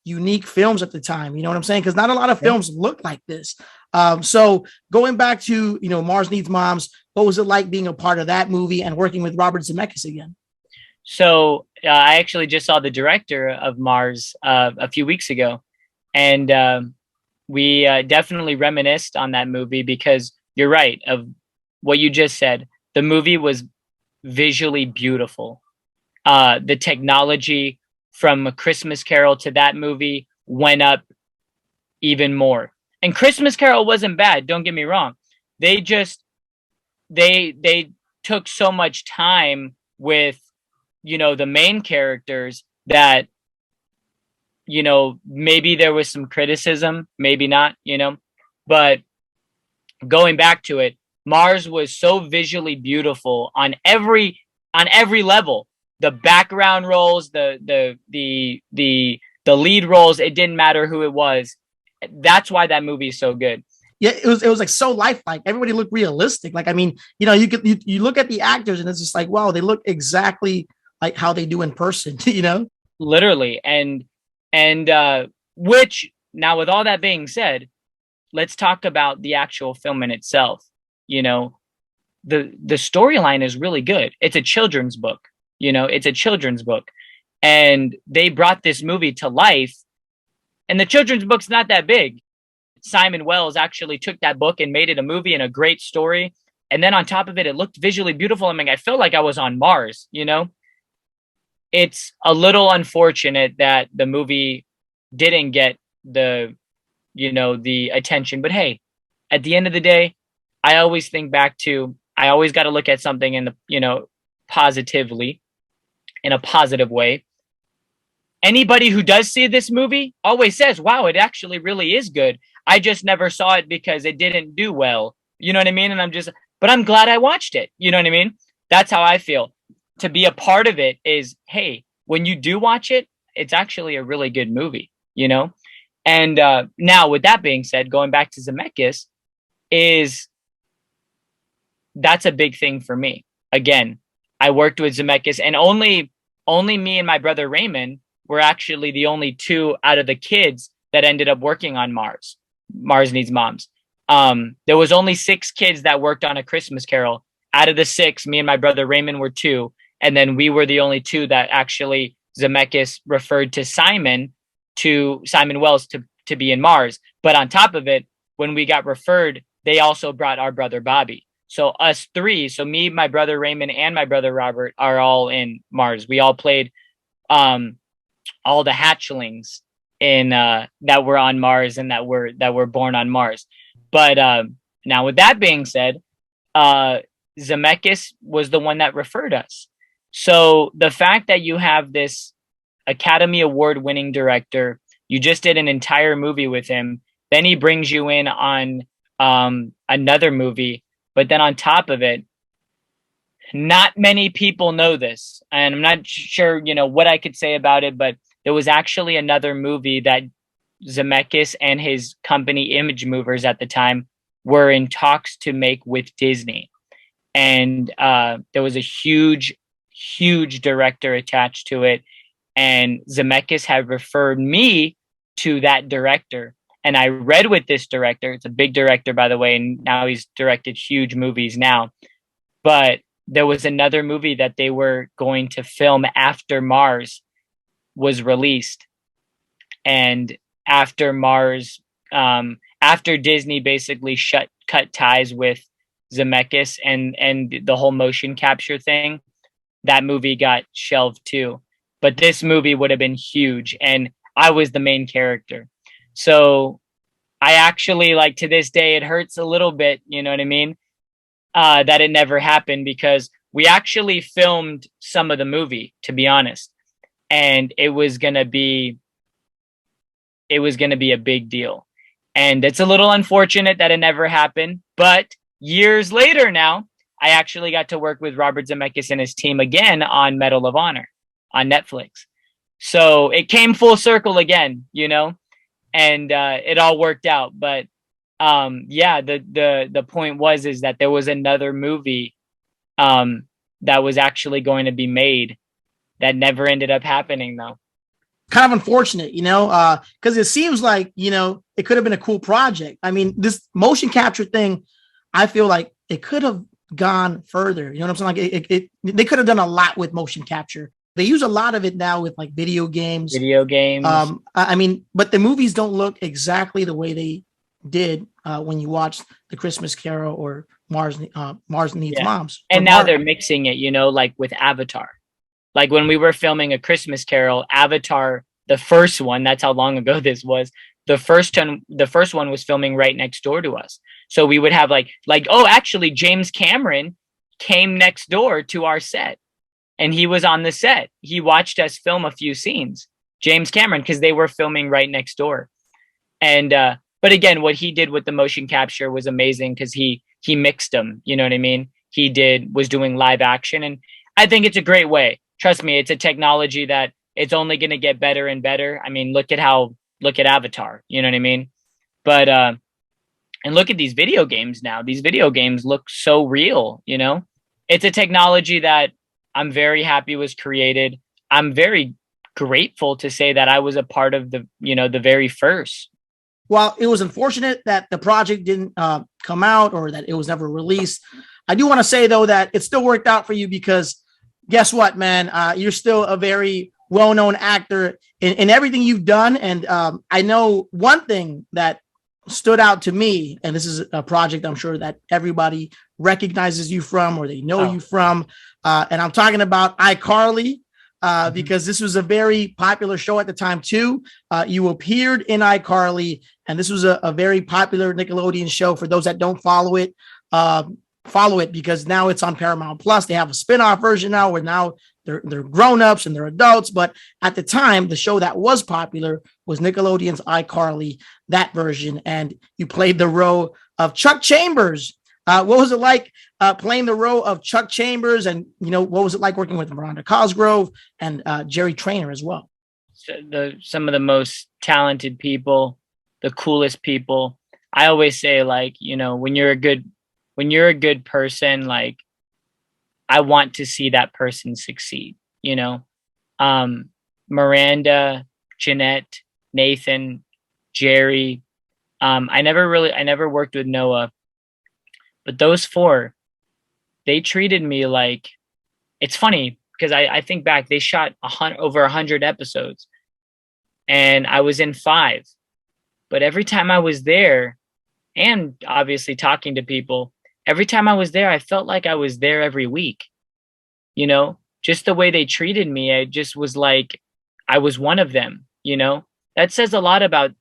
unique films at the time. You know what I'm saying? Because not a lot of films look like this. So going back to, Mars Needs Moms, what was it like being a part of that movie and working with Robert Zemeckis again? So I actually just saw the director of Mars a few weeks ago, and we definitely reminisced on that movie because you're right of what you just said. The movie was visually beautiful. The technology from A Christmas Carol to that movie went up even more. And Christmas Carol wasn't bad. Don't get me wrong. They took so much time with, the main characters that, maybe there was some criticism, maybe not, but going back to it, Mars was so visually beautiful on every level. The background roles, the lead roles, it didn't matter who it was. That's why that movie is so good. Yeah, it was so lifelike. Everybody looked realistic. You look at the actors and it's just wow, they look exactly like how they do in person, Literally. And which now, with all that being said, let's talk about the actual film in itself. The storyline is really good. It's a children's book. And they brought this movie to life. And the children's book's not that big. Simon Wells actually took that book and made it a movie and a great story. And then on top of it, it looked visually beautiful. I mean, I felt like I was on Mars, It's a little unfortunate that the movie didn't get the attention. But hey, at the end of the day, I always think back to, I always got to look at something in the, positively, in a positive way. Anybody who does see this movie always says, wow, it actually really is good. I just never saw it because it didn't do well. You know what I mean? And but I'm glad I watched it. You know what I mean? That's how I feel. To be a part of it is, hey, when you do watch it, it's actually a really good movie, And now with that being said, going back to Zemeckis, that's a big thing for me. Again, I worked with Zemeckis, and only me and my brother Raymond were actually the only two out of the kids that ended up working on Mars Needs Moms. There was only 6 kids that worked on A Christmas Carol. Out of the 6, me and my brother Raymond were 2. And then we were the only 2 that actually Zemeckis referred to Simon Wells to be in Mars. But on top of it, when we got referred, they also brought our brother Bobby. So us 3, so me, my brother Raymond, and my brother Robert are all in Mars. We all played all the hatchlings that were on Mars and that were born on Mars. But now with that being said, Zemeckis was the one that referred us. So the fact that you have this Academy Award winning director, you just did an entire movie with him, then he brings you in on another movie, but then on top of it, not many people know this, and I'm not sure, what I could say about it, but there was actually another movie that Zemeckis and his company Image Movers at the time were in talks to make with Disney. And there was a huge director attached to it. And Zemeckis had referred me to that director. And I read with this director. It's a big director, by the way, and now he's directed huge movies now. But there was another movie that they were going to film after Mars was released. And after Mars, after Disney basically cut ties with Zemeckis and the whole motion capture thing, that movie got shelved too. But this movie would have been huge, and I was the main character. So I actually, like, to this day, it hurts a little bit, you know what I mean? That it never happened, because we actually filmed some of the movie, to be honest. And it was going to be a big deal. And it's a little unfortunate that it never happened. But years later now, I actually got to work with Robert Zemeckis and his team again on Medal of Honor on Netflix. So it came full circle again, you know, and it all worked out. But yeah, the point is that there was another movie that was actually going to be made that never ended up happening, though. Kind of unfortunate, you know, because it seems like, you know, it could have been a cool project. I mean, this motion capture thing, I feel like it could have gone further. You know what I'm saying? Like they could have done a lot with motion capture. They use a lot of it now with like video games. I mean, but the movies don't look exactly the way they did when you watch The Christmas Carol or Mars Needs Moms. And now they're mixing it, you know, like with Avatar. Like when we were filming A Christmas Carol, Avatar, the first one, that's how long ago this was. The first one was filming right next door to us. So we would have like, oh, actually James Cameron came next door to our set and he was on the set. He watched us film a few scenes, James Cameron, because they were filming right next door. And, but again, what he did with the motion capture was amazing because he mixed them. You know what I mean? Was doing live action. And I think it's a great way. Trust me, it's a technology that it's only going to get better and better. I mean, look at Avatar, you know what I mean? But, and look at these video games now. These video games look so real, you know? It's a technology that I'm very happy was created. I'm very grateful to say that I was a part of the very first. Well, it was unfortunate that the project didn't come out or that it was never released. I do want to say, though, that it still worked out for you because guess what, man? You're still a very well-known actor in everything you've done. And I know one thing that stood out to me, and this is a project I'm sure that everybody recognizes you from or they know you from. And I'm talking about iCarly. Because this was a very popular show at the time too. You appeared in iCarly, and this was a very popular Nickelodeon show. For those that don't follow it because now it's on Paramount Plus. They have a spin-off version now where now they're grown-ups and they're adults. But at the time, the show that was popular was Nickelodeon's iCarly, that version. And you played the role of Chuck Chambers. What was it like playing the role of Chuck Chambers? And, you know, what was it like working with Miranda Cosgrove and Jerry Trainor as well? Some of the most talented people, the coolest people. I always say, like, you know, when you're a good person, like, I want to see that person succeed, you know? Miranda, Jennette, Nathan, Jerry. I never worked with Noah. But those four, they treated me like, it's funny because I think back, they shot over 100 episodes and I was in 5. But every time I was there and obviously talking to people, every time I was there, I felt like I was there every week. You know, just the way they treated me, I just was like, I was one of them, you know? That says a lot about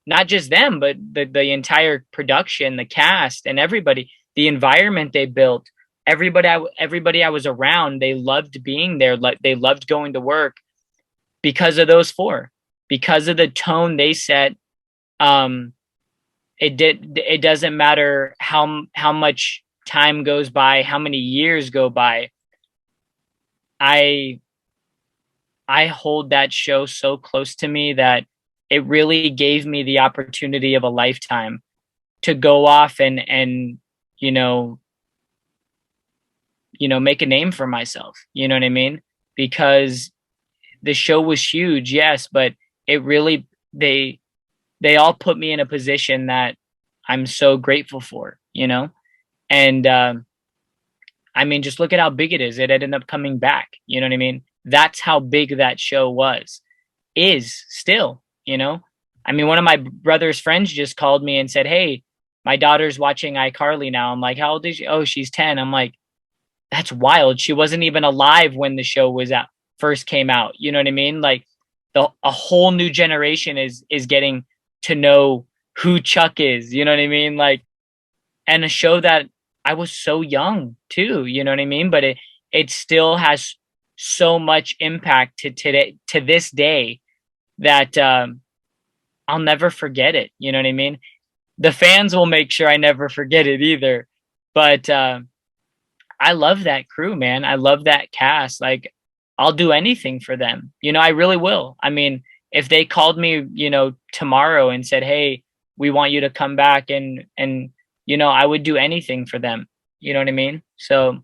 not just them, but the entire production, the cast, and everybody, the environment they built, everybody I was around, they loved being there. They loved going to work because of those four, because of the tone they set. It doesn't matter how much time goes by, how many years go by. I I hold that show so close to me that it really gave me the opportunity of a lifetime to go off and make a name for myself. You know what I mean? Because the show was huge, yes, but it really, they all put me in a position that I'm so grateful for, and I mean, just look at how big it is. It ended up coming back. You know what I mean? That's how big that show is still, I mean, one of my brother's friends just called me and said, "Hey, my daughter's watching iCarly now." I'm like, "How old is she?" "Oh, she's 10. I'm like, "That's wild. She wasn't even alive when the show was first came out." You know what I mean? Like a whole new generation is getting to know who Chuck is. You know what I mean? Like, and a show that I was so young too, you know what I mean? But it still has so much impact to this day that I'll never forget it. You know what I mean? The fans will make sure I never forget it either. But I love that crew, man. I love that cast. Like, I'll do anything for them. I really will. I mean, if they called me, tomorrow and said, "Hey, we want you to come back," and I would do anything for them. You know what I mean? So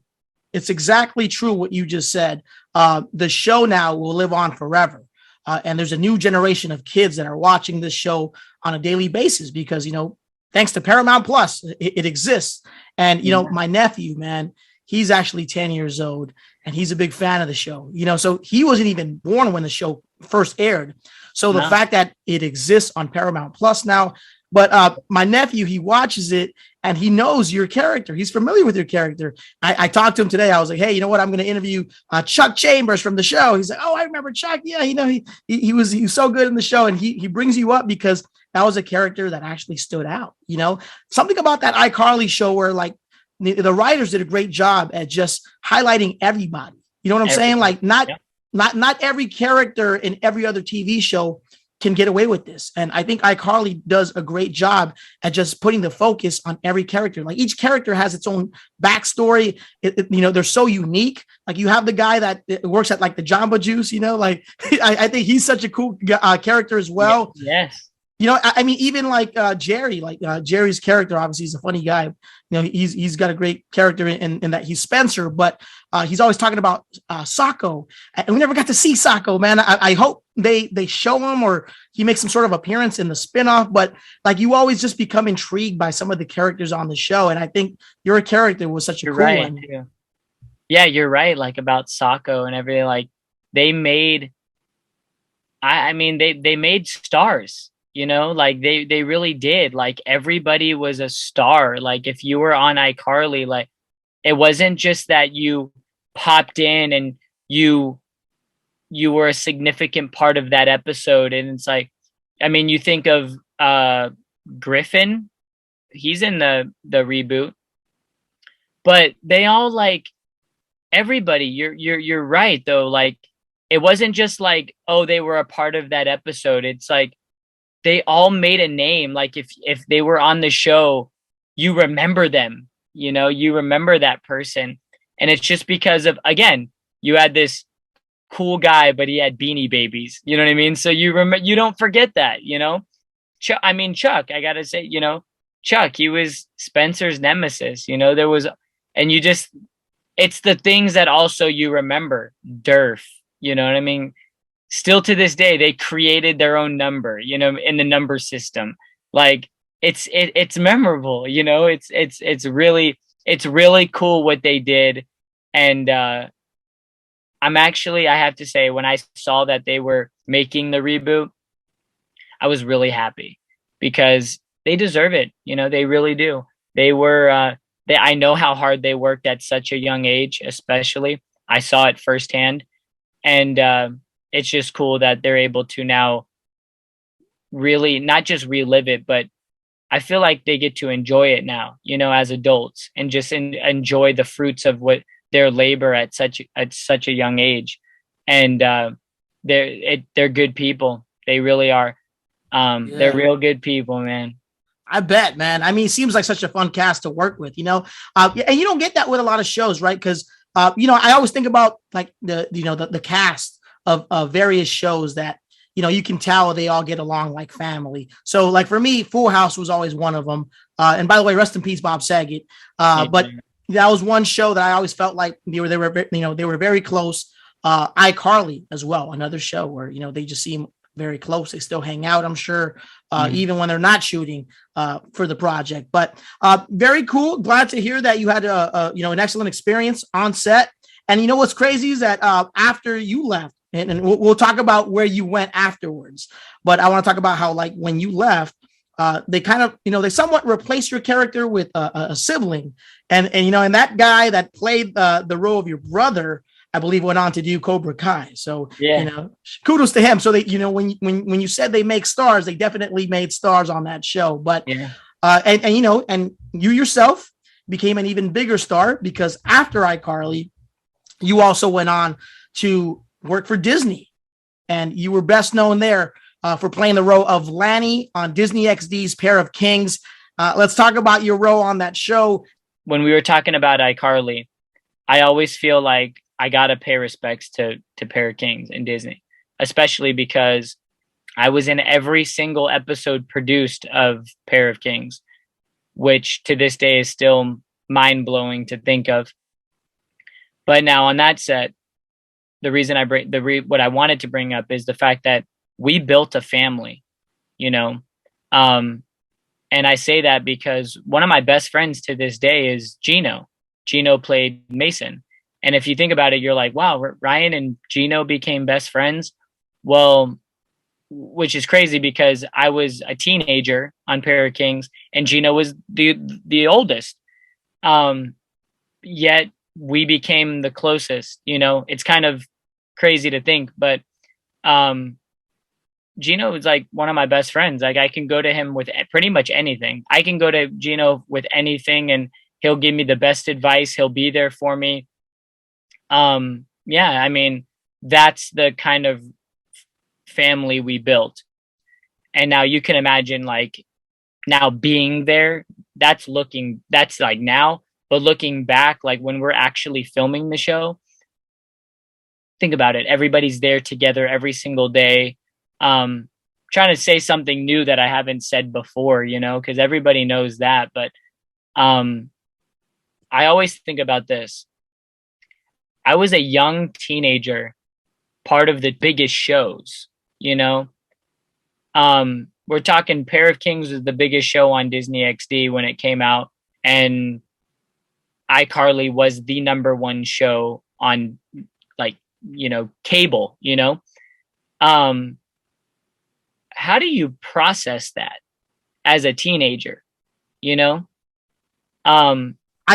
it's exactly true what you just said. The show now will live on forever. And there's a new generation of kids that are watching this show on a daily basis because, thanks to Paramount Plus, it exists. And, my nephew, man, he's actually 10 years old and he's a big fan of the show, so he wasn't even born when the show first aired. So the fact that it exists on Paramount Plus now, but my nephew, he watches it and he knows your character. He's familiar with your character. I talked to him today. I was like, "Hey, you know what? I'm going to interview Chuck Chambers from the show." He's like, "Oh, I remember Chuck. Yeah, he was so good in the show." And he brings you up because that was a character that actually stood out. Something about that iCarly show where like the writers did a great job at just highlighting everybody. You know what I'm saying? Like not every character in every other TV show can get away with this. And I think iCarly does a great job at just putting the focus on every character. Like each character has its own backstory. They're so unique. Like you have the guy that works at like the Jamba Juice, like I think he's such a cool character as well. Yes. I mean, even like Jerry, Jerry's character, obviously he's a funny guy. He's got a great character in that he's Spencer, but he's always talking about Sacco. And we never got to see Sacco, man. I hope they show him or he makes some sort of appearance in the spinoff, but like you always just become intrigued by some of the characters on the show. And I think your character was such a cool one. Yeah, you're right. Like about Sacco and everything, like they made, I mean, they made stars. Like they really did. Like everybody was a star. Like if you were on iCarly, like it wasn't just that you popped in and you were a significant part of that episode. And it's like, I mean, you think of Griffin, he's in the reboot, but they all like everybody. You're right though. Like it wasn't just like, oh, they were a part of that episode. It's like they all made a name. Like if they were on the show, you remember them, you remember that person. And it's just because of, again, you had this cool guy, but he had Beanie Babies, you know what I mean? So you don't forget that, Chuck, I gotta say, Chuck, he was Spencer's nemesis, there was, and it's the things that also you remember. Durf, you know what I mean? Still to this day, they created their own number, in the number system. Like it's memorable, it's really cool what they did. And I have to say, when I saw that they were making the reboot, I was really happy because they deserve it. They really do. I know how hard they worked at such a young age, especially. I saw it firsthand. And it's just cool that they're able to now really not just relive it, but I feel like they get to enjoy it now, as adults, and just enjoy the fruits of what their labor at such a young age. And they're good people. They really are. They're real good people, man. I bet, man. I mean, it seems like such a fun cast to work with, and you don't get that with a lot of shows, right? Because I always think about like the cast of various shows that, you can tell they all get along like family. So like for me, Full House was always one of them. And by the way, rest in peace, Bob Saget. But that was one show that I always felt like they were very close. iCarly as well, another show where, they just seem very close. They still hang out, I'm sure, even when they're not shooting for the project. But very cool. Glad to hear that you had an excellent experience on set. And what's crazy is that after you left, and we'll talk about where you went afterwards. But I want to talk about how, like, when you left, they kind of, they somewhat replaced your character with a sibling. And that guy that played the role of your brother, I believe, went on to do Cobra Kai. So, kudos to him. So they, when you said they make stars, they definitely made stars on that show. But, and you yourself became an even bigger star, because after iCarly, you also went on to work for Disney, and you were best known there for playing the role of Lanny on Disney XD's Pair of Kings. Let's talk about your role on that show. When we were talking about iCarly, I always feel like I got to pay respects to Pair of Kings and Disney, especially because I was in every single episode produced of Pair of Kings, which to this day is still mind blowing to think of. But now on that set, the reason I bring what I wanted to bring up is the fact that we built a family, and I say that because one of my best friends to this day is Gino. Gino played Mason. And if you think about it, you're like, wow, Ryan and Gino became best friends. Well, which is crazy because I was a teenager on Pair of Kings and Gino was the oldest. Yet we became the closest, it's kind of crazy to think, but Gino is like one of my best friends. Like, I can go to him with pretty much anything. I can go to Gino with anything and he'll give me the best advice. He'll be there for me. I mean, that's the kind of family we built. And now you can imagine, like, now being there, that's like now, but looking back, like when we're actually filming the show, think about it. Everybody's there together every single day. Trying to say something new that I haven't said before, because everybody knows that. But I always think about this. I was a young teenager, part of the biggest shows, we're talking Pair of Kings was the biggest show on Disney XD when it came out. And iCarly was the number one show on, like, cable, how do you process that as a teenager? I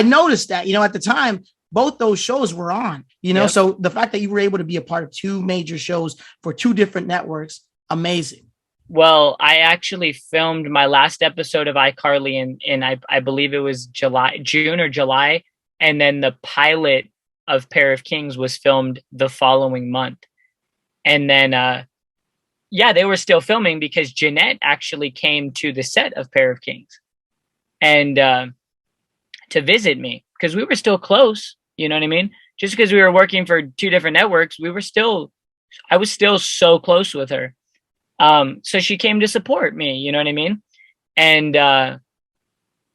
noticed that, at the time, both those shows were on, so the fact that you were able to be a part of two major shows for two different networks, amazing. Well, I actually filmed my last episode of iCarly in I believe it was June or July. And then the pilot of Pair of Kings was filmed the following month. And then, they were still filming because Jennette actually came to the set of Pair of Kings and to visit me because we were still close. You know what I mean? Just because we were working for two different networks, I was still so close with her. So she came to support me, you know what I mean? And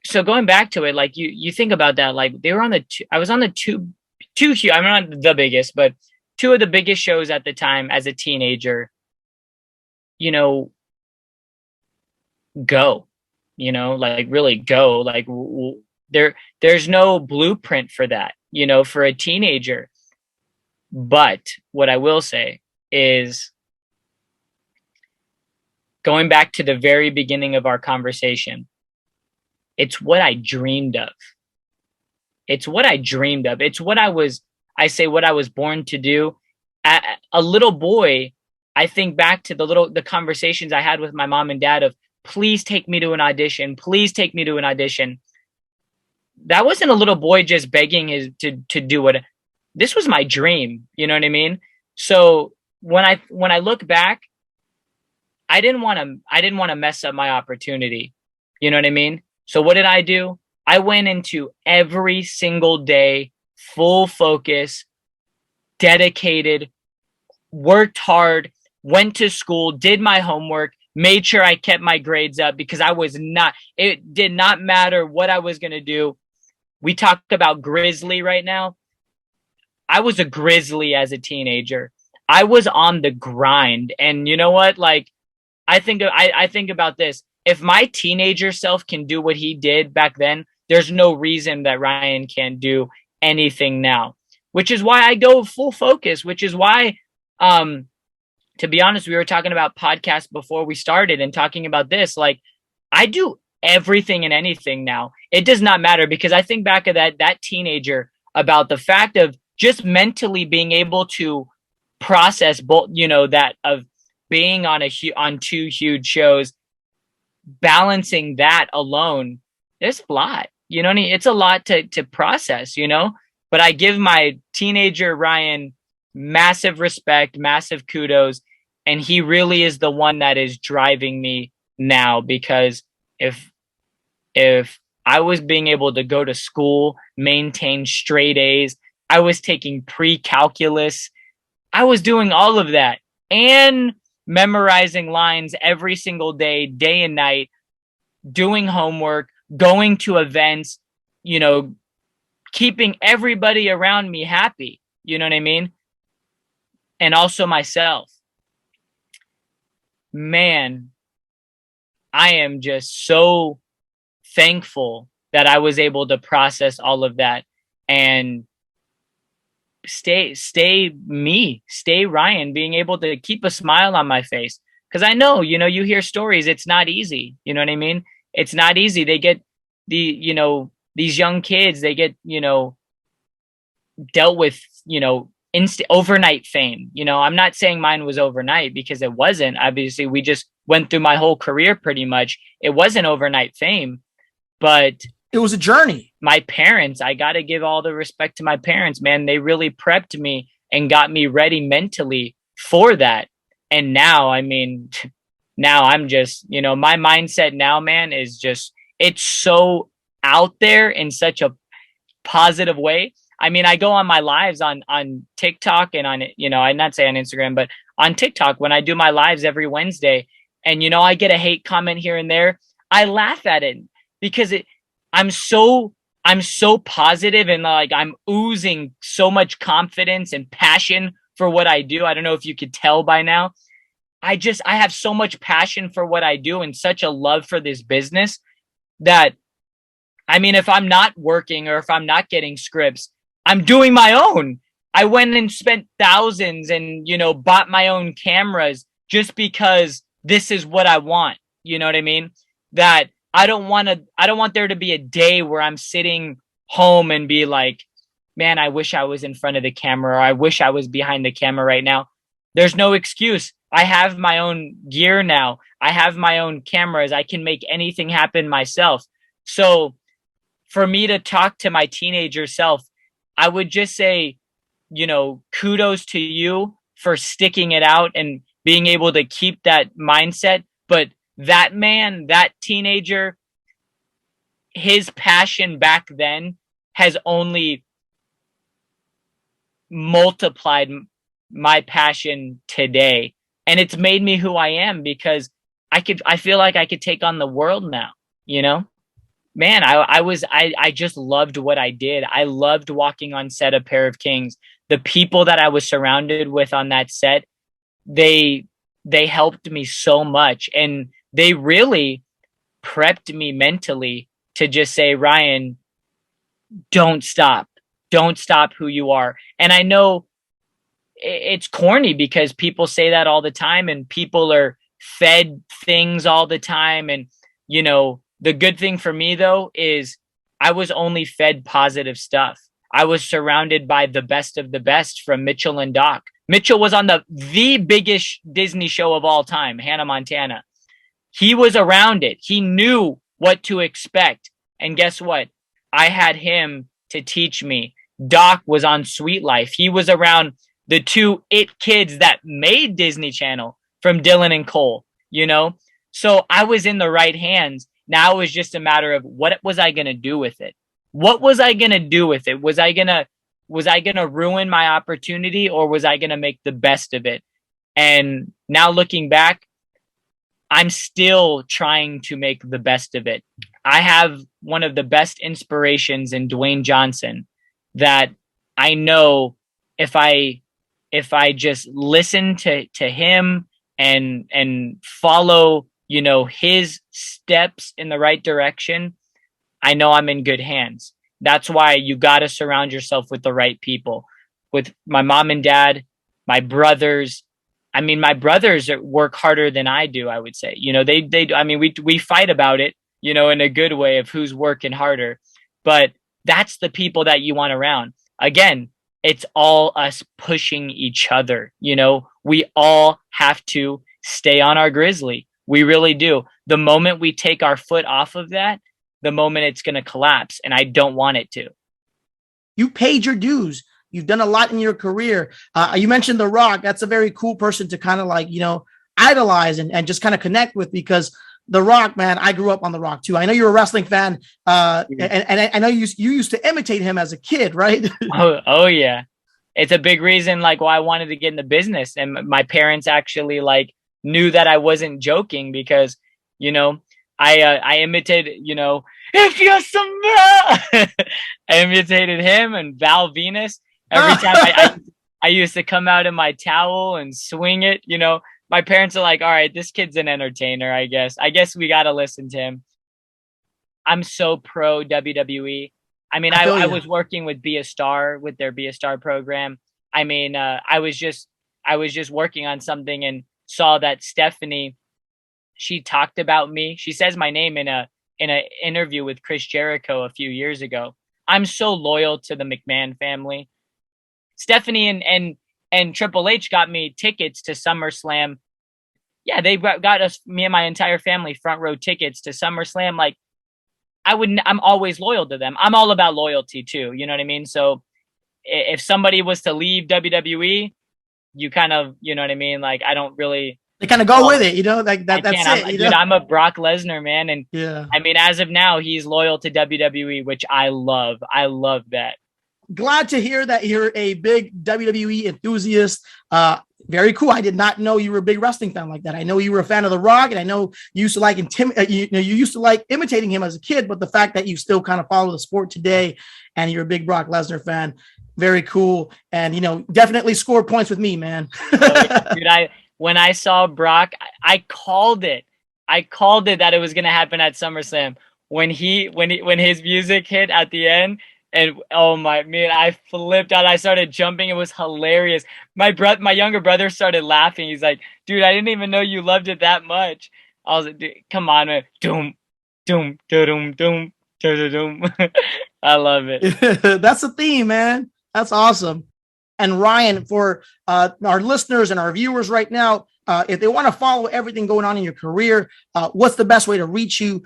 so going back to it, like you think about that, like they were I was on the two, I'm not the biggest, but two of the biggest shows at the time as a teenager, go, like really go, like there's no blueprint for that, for a teenager. But what I will say is, going back to the very beginning of our conversation, it's what I dreamed of. It's what I dreamed of. It's what I was born to do. A little boy, I think back to the conversations I had with my mom and dad of, please take me to an audition. Please take me to an audition. That wasn't a little boy just begging to do it. This was my dream. You know what I mean? So when I look back, I didn't want to mess up my opportunity. You know what I mean? So what did I do? I went into every single day, full focus, dedicated, worked hard, went to school, did my homework, made sure I kept my grades up because it did not matter what I was going to do. We talk about Grizzly right now. I was a Grizzly as a teenager. I was on the grind. And you know what? Like, I think about this. If my teenager self can do what he did back then, there's no reason that Ryan can't do anything now, which is why I go full focus, which is why, to be honest, we were talking about podcasts before we started and talking about this. Like, I do everything and anything now. It does not matter, because I think back of that teenager, about the fact of just mentally being able to process both, that of being on two huge shows, balancing that alone. There's a lot, what I mean? It's a lot to process, but I give my teenager Ryan massive respect, massive kudos. And he really is the one that is driving me now, because if I was being able to go to school, maintain straight A's, I was taking pre-calculus, I was doing all of that and memorizing lines every single day, day and night, doing homework, going to events, keeping everybody around me happy. You know what I mean? And also myself. Man, I am just so thankful that I was able to process all of that and stay Ryan, being able to keep a smile on my face. Because I know, you hear stories, it's not easy. You know what I mean? It's not easy. They get these young kids, they get, dealt with, overnight fame. I'm not saying mine was overnight, because it wasn't. Obviously, we just went through my whole career pretty much. It wasn't overnight fame, but it was a journey. My parents, I got to give all the respect to my parents, man. They really prepped me and got me ready mentally for that. And now, now I'm just, my mindset now, man, is just, it's so out there in such a positive way. I go on my lives on TikTok and on, I'd not say on Instagram, but on TikTok, when I do my lives every Wednesday, and, I get a hate comment here and there, I laugh at it because I'm so positive, and like, I'm oozing so much confidence and passion for what I do. I don't know if you could tell by now. I have so much passion for what I do and such a love for this business that, if I'm not working or if I'm not getting scripts, I'm doing my own. I went and spent thousands and, bought my own cameras just because this is what I want. You know what I mean? That I don't want there to be a day where I'm sitting home and be like, man, I wish I was in front of the camera, or I wish I was behind the camera right now. There's no excuse. I have my own gear now. I have my own cameras. I can make anything happen myself. So for me to talk to my teenager self, I would just say, kudos to you for sticking it out and being able to keep that mindset. But that man, that teenager, his passion back then has only multiplied my passion today. And it's made me who I am, because I feel like I could take on the world now, Man, I just loved what I did. I loved walking on set of Pair of Kings. The people that I was surrounded with on that set, they helped me so much, and they really prepped me mentally to just say, Ryan, don't stop who you are. And I know it's corny because people say that all the time, and people are fed things all the time. And, the good thing for me, though, is I was only fed positive stuff. I was surrounded by the best of the best, from Mitchell and Doc. Mitchell was on the biggest Disney show of all time, Hannah Montana. He was around it. He knew what to expect. And guess what? I had him to teach me. Doc was on Sweet Life. He was around the two it kids that made Disney Channel, from Dylan and Cole, So I was in the right hands. Now it was just a matter of, what was I going to do with it? What was I going to do with it? Was I going to was I going to ruin my opportunity, or was I going to make the best of it? And now looking back, I'm still trying to make the best of it. I have one of the best inspirations in Dwayne Johnson, that I know if I just listen to him and follow, you know, his steps in the right direction, I know I'm in good hands. That's why you got to surround yourself with the right people. With my mom and dad, my brothers. I mean, my brothers work harder than I do, I would say. You know, they I mean, we fight about it, you know, in a good way of who's working harder. But that's the people that you want around. Again, it's all us pushing each other. You know, we all have to stay on our Grizzly. We really do. The moment we take our foot off of that, the moment it's going to collapse, and I don't want it to. You paid your dues. You've done a lot in your career. You mentioned The Rock. That's a very cool person to kind of like, you know, idolize and just kind of connect with, because The Rock, man, I grew up on The Rock too. I know you're a wrestling fan, and I know you used to imitate him as a kid, right? Oh yeah. It's a big reason like why I wanted to get in the business. And my parents actually like knew that I wasn't joking, because, you know, I imitated, you know, if you're some, I imitated him and Val Venus. Every time I used to come out in my towel and swing it, you know. My parents are like, all right, this kid's an entertainer, I guess we got to listen to him. I'm so pro WWE. I mean, I was working with Be a Star, with their Be a Star program. I mean, I was just working on something and saw that Stephanie, she talked about me. She says my name in a interview with Chris Jericho a few years ago. I'm so loyal to the McMahon family. Stephanie and Triple H got me tickets to SummerSlam. Yeah, they got us, me and my entire family, front row tickets to SummerSlam. Like, I'm always loyal to them. I'm all about loyalty too. You know what I mean? So if somebody was to leave WWE, you kind of, you know what I mean? Like, I don't really. They kind of go with it, you know, like that's it. Dude, I'm a Brock Lesnar man. And yeah, I mean, as of now, he's loyal to WWE, which I love. I love that. Glad to hear that you're a big WWE enthusiast. Very cool. I did not know you were a big wrestling fan like that. I know you were a fan of The Rock, and I know you used to like you used to like imitating him as a kid. But the fact that you still kind of follow the sport today, and you're a big Brock Lesnar fan, very cool. And you know, definitely scored points with me, man. Dude, when I saw Brock, I called it. I called it that it was going to happen at SummerSlam when his music hit at the end. And oh my man, I flipped out. I started jumping. It was hilarious. My younger brother started laughing. He's like, "Dude, I didn't even know you loved it that much." I was like, "Dude, come on, man. Doom, doom, doom, doom, doom, doom." I love it. That's the theme, man. That's awesome. And Ryan, for our listeners and our viewers right now, if they want to follow everything going on in your career, what's the best way to reach you?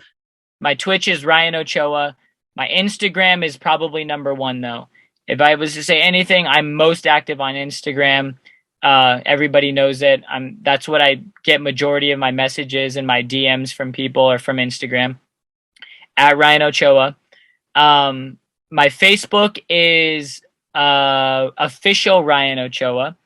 My Twitch is Ryan Ochoa. My Instagram is probably number one, though. If I was to say anything, I'm most active on Instagram. Everybody knows it. That's what I get majority of my messages and my DMs from people are from Instagram, at Ryan Ochoa. My Facebook is official Ryan Ochoa,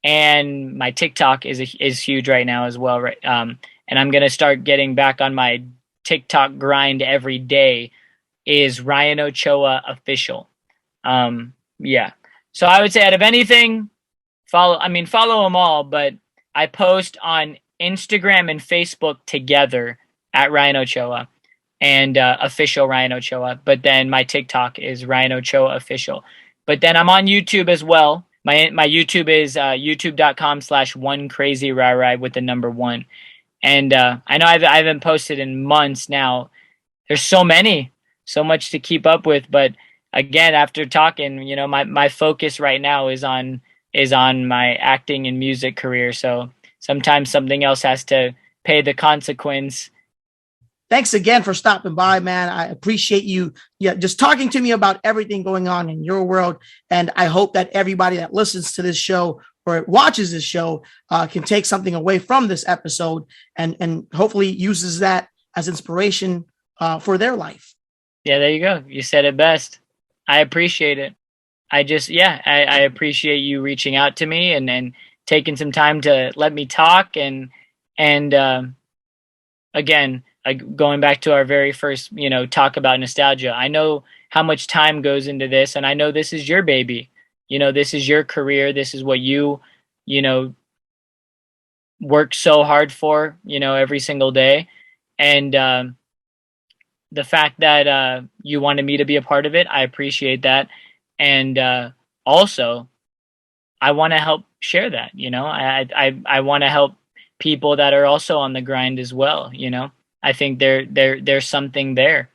and my TikTok is huge right now as well. Right, and I'm gonna start getting back on my TikTok grind every day. Is Ryan Ochoa official. Yeah. So I would say out of anything, follow them all, but I post on Instagram and Facebook together at Ryan Ochoa and official Ryan Ochoa. But then my TikTok is Ryan Ochoa official. But then I'm on YouTube as well. My YouTube is youtube.com/onecrazyrai with the number 1. And I know I haven't posted in months now. There's so much to keep up with, but again, after talking, you know, my focus right now is on my acting and music career. So sometimes something else has to pay the consequence. Thanks again for stopping by, man. I appreciate you just talking to me about everything going on in your world. And I hope that everybody that listens to this show or watches this show can take something away from this episode and hopefully uses that as inspiration for their life. Yeah, there you go. You said it best. I appreciate it. I appreciate you reaching out to me and taking some time to let me talk. And again, going back to our very first, talk about nostalgia, I know how much time goes into this, and I know this is your baby. This is your career. This is what you work so hard for, every single day. And the fact that you wanted me to be a part of it, I appreciate that. And also, I want to help share that. I want to help people that are also on the grind as well. I think there's something there.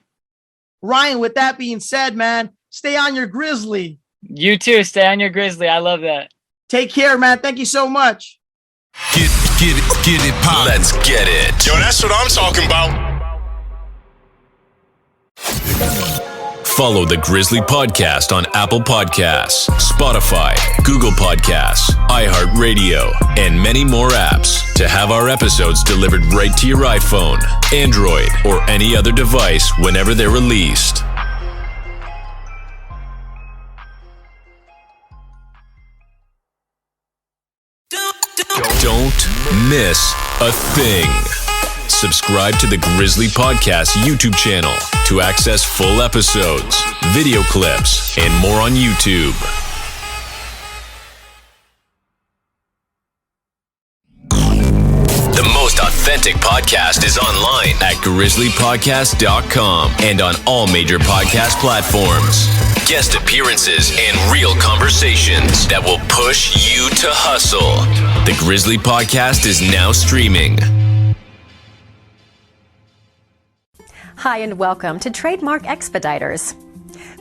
Ryan, with that being said, man, stay on your Grizzly. You too. Stay on your Grizzly. I love that. Take care, man. Thank you so much. Get it, pop. Let's get it. Yo, that's what I'm talking about. Follow the Grizzly Podcast on Apple Podcasts, Spotify, Google Podcasts, iHeartRadio, and many more apps to have our episodes delivered right to your iPhone, Android, or any other device whenever they're released. Don't miss a thing. Subscribe to the Grizzly Podcast YouTube channel to access full episodes, video clips, and more on YouTube. The most authentic podcast is online at grizzlypodcast.com and on all major podcast platforms. Guest appearances and real conversations that will push you to hustle. The Grizzly Podcast is now streaming. Hi, and welcome to Trademark Expediters.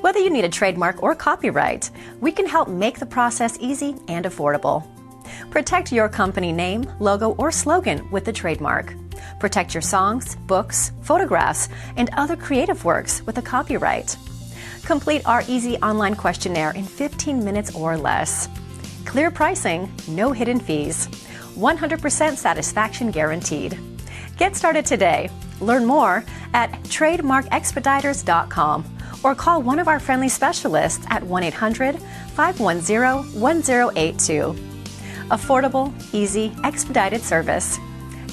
Whether you need a trademark or copyright, we can help make the process easy and affordable. Protect your company name, logo, or slogan with the trademark. Protect your songs, books, photographs, and other creative works with a copyright. Complete our easy online questionnaire in 15 minutes or less. Clear pricing, no hidden fees. 100% satisfaction guaranteed. Get started today. Learn more at trademarkexpediters.com or call one of our friendly specialists at 1-800-510-1082. Affordable, easy, expedited service.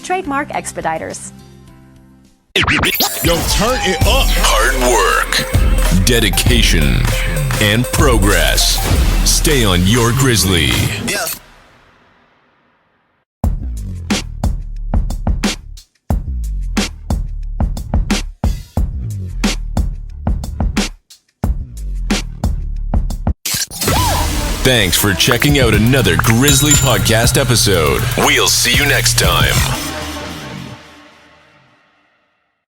Trademark Expediters. Yo, turn it up. Hard work, dedication, and progress. Stay on your Grizzly. Yeah. Thanks for checking out another Grizzly Podcast episode. We'll see you next time.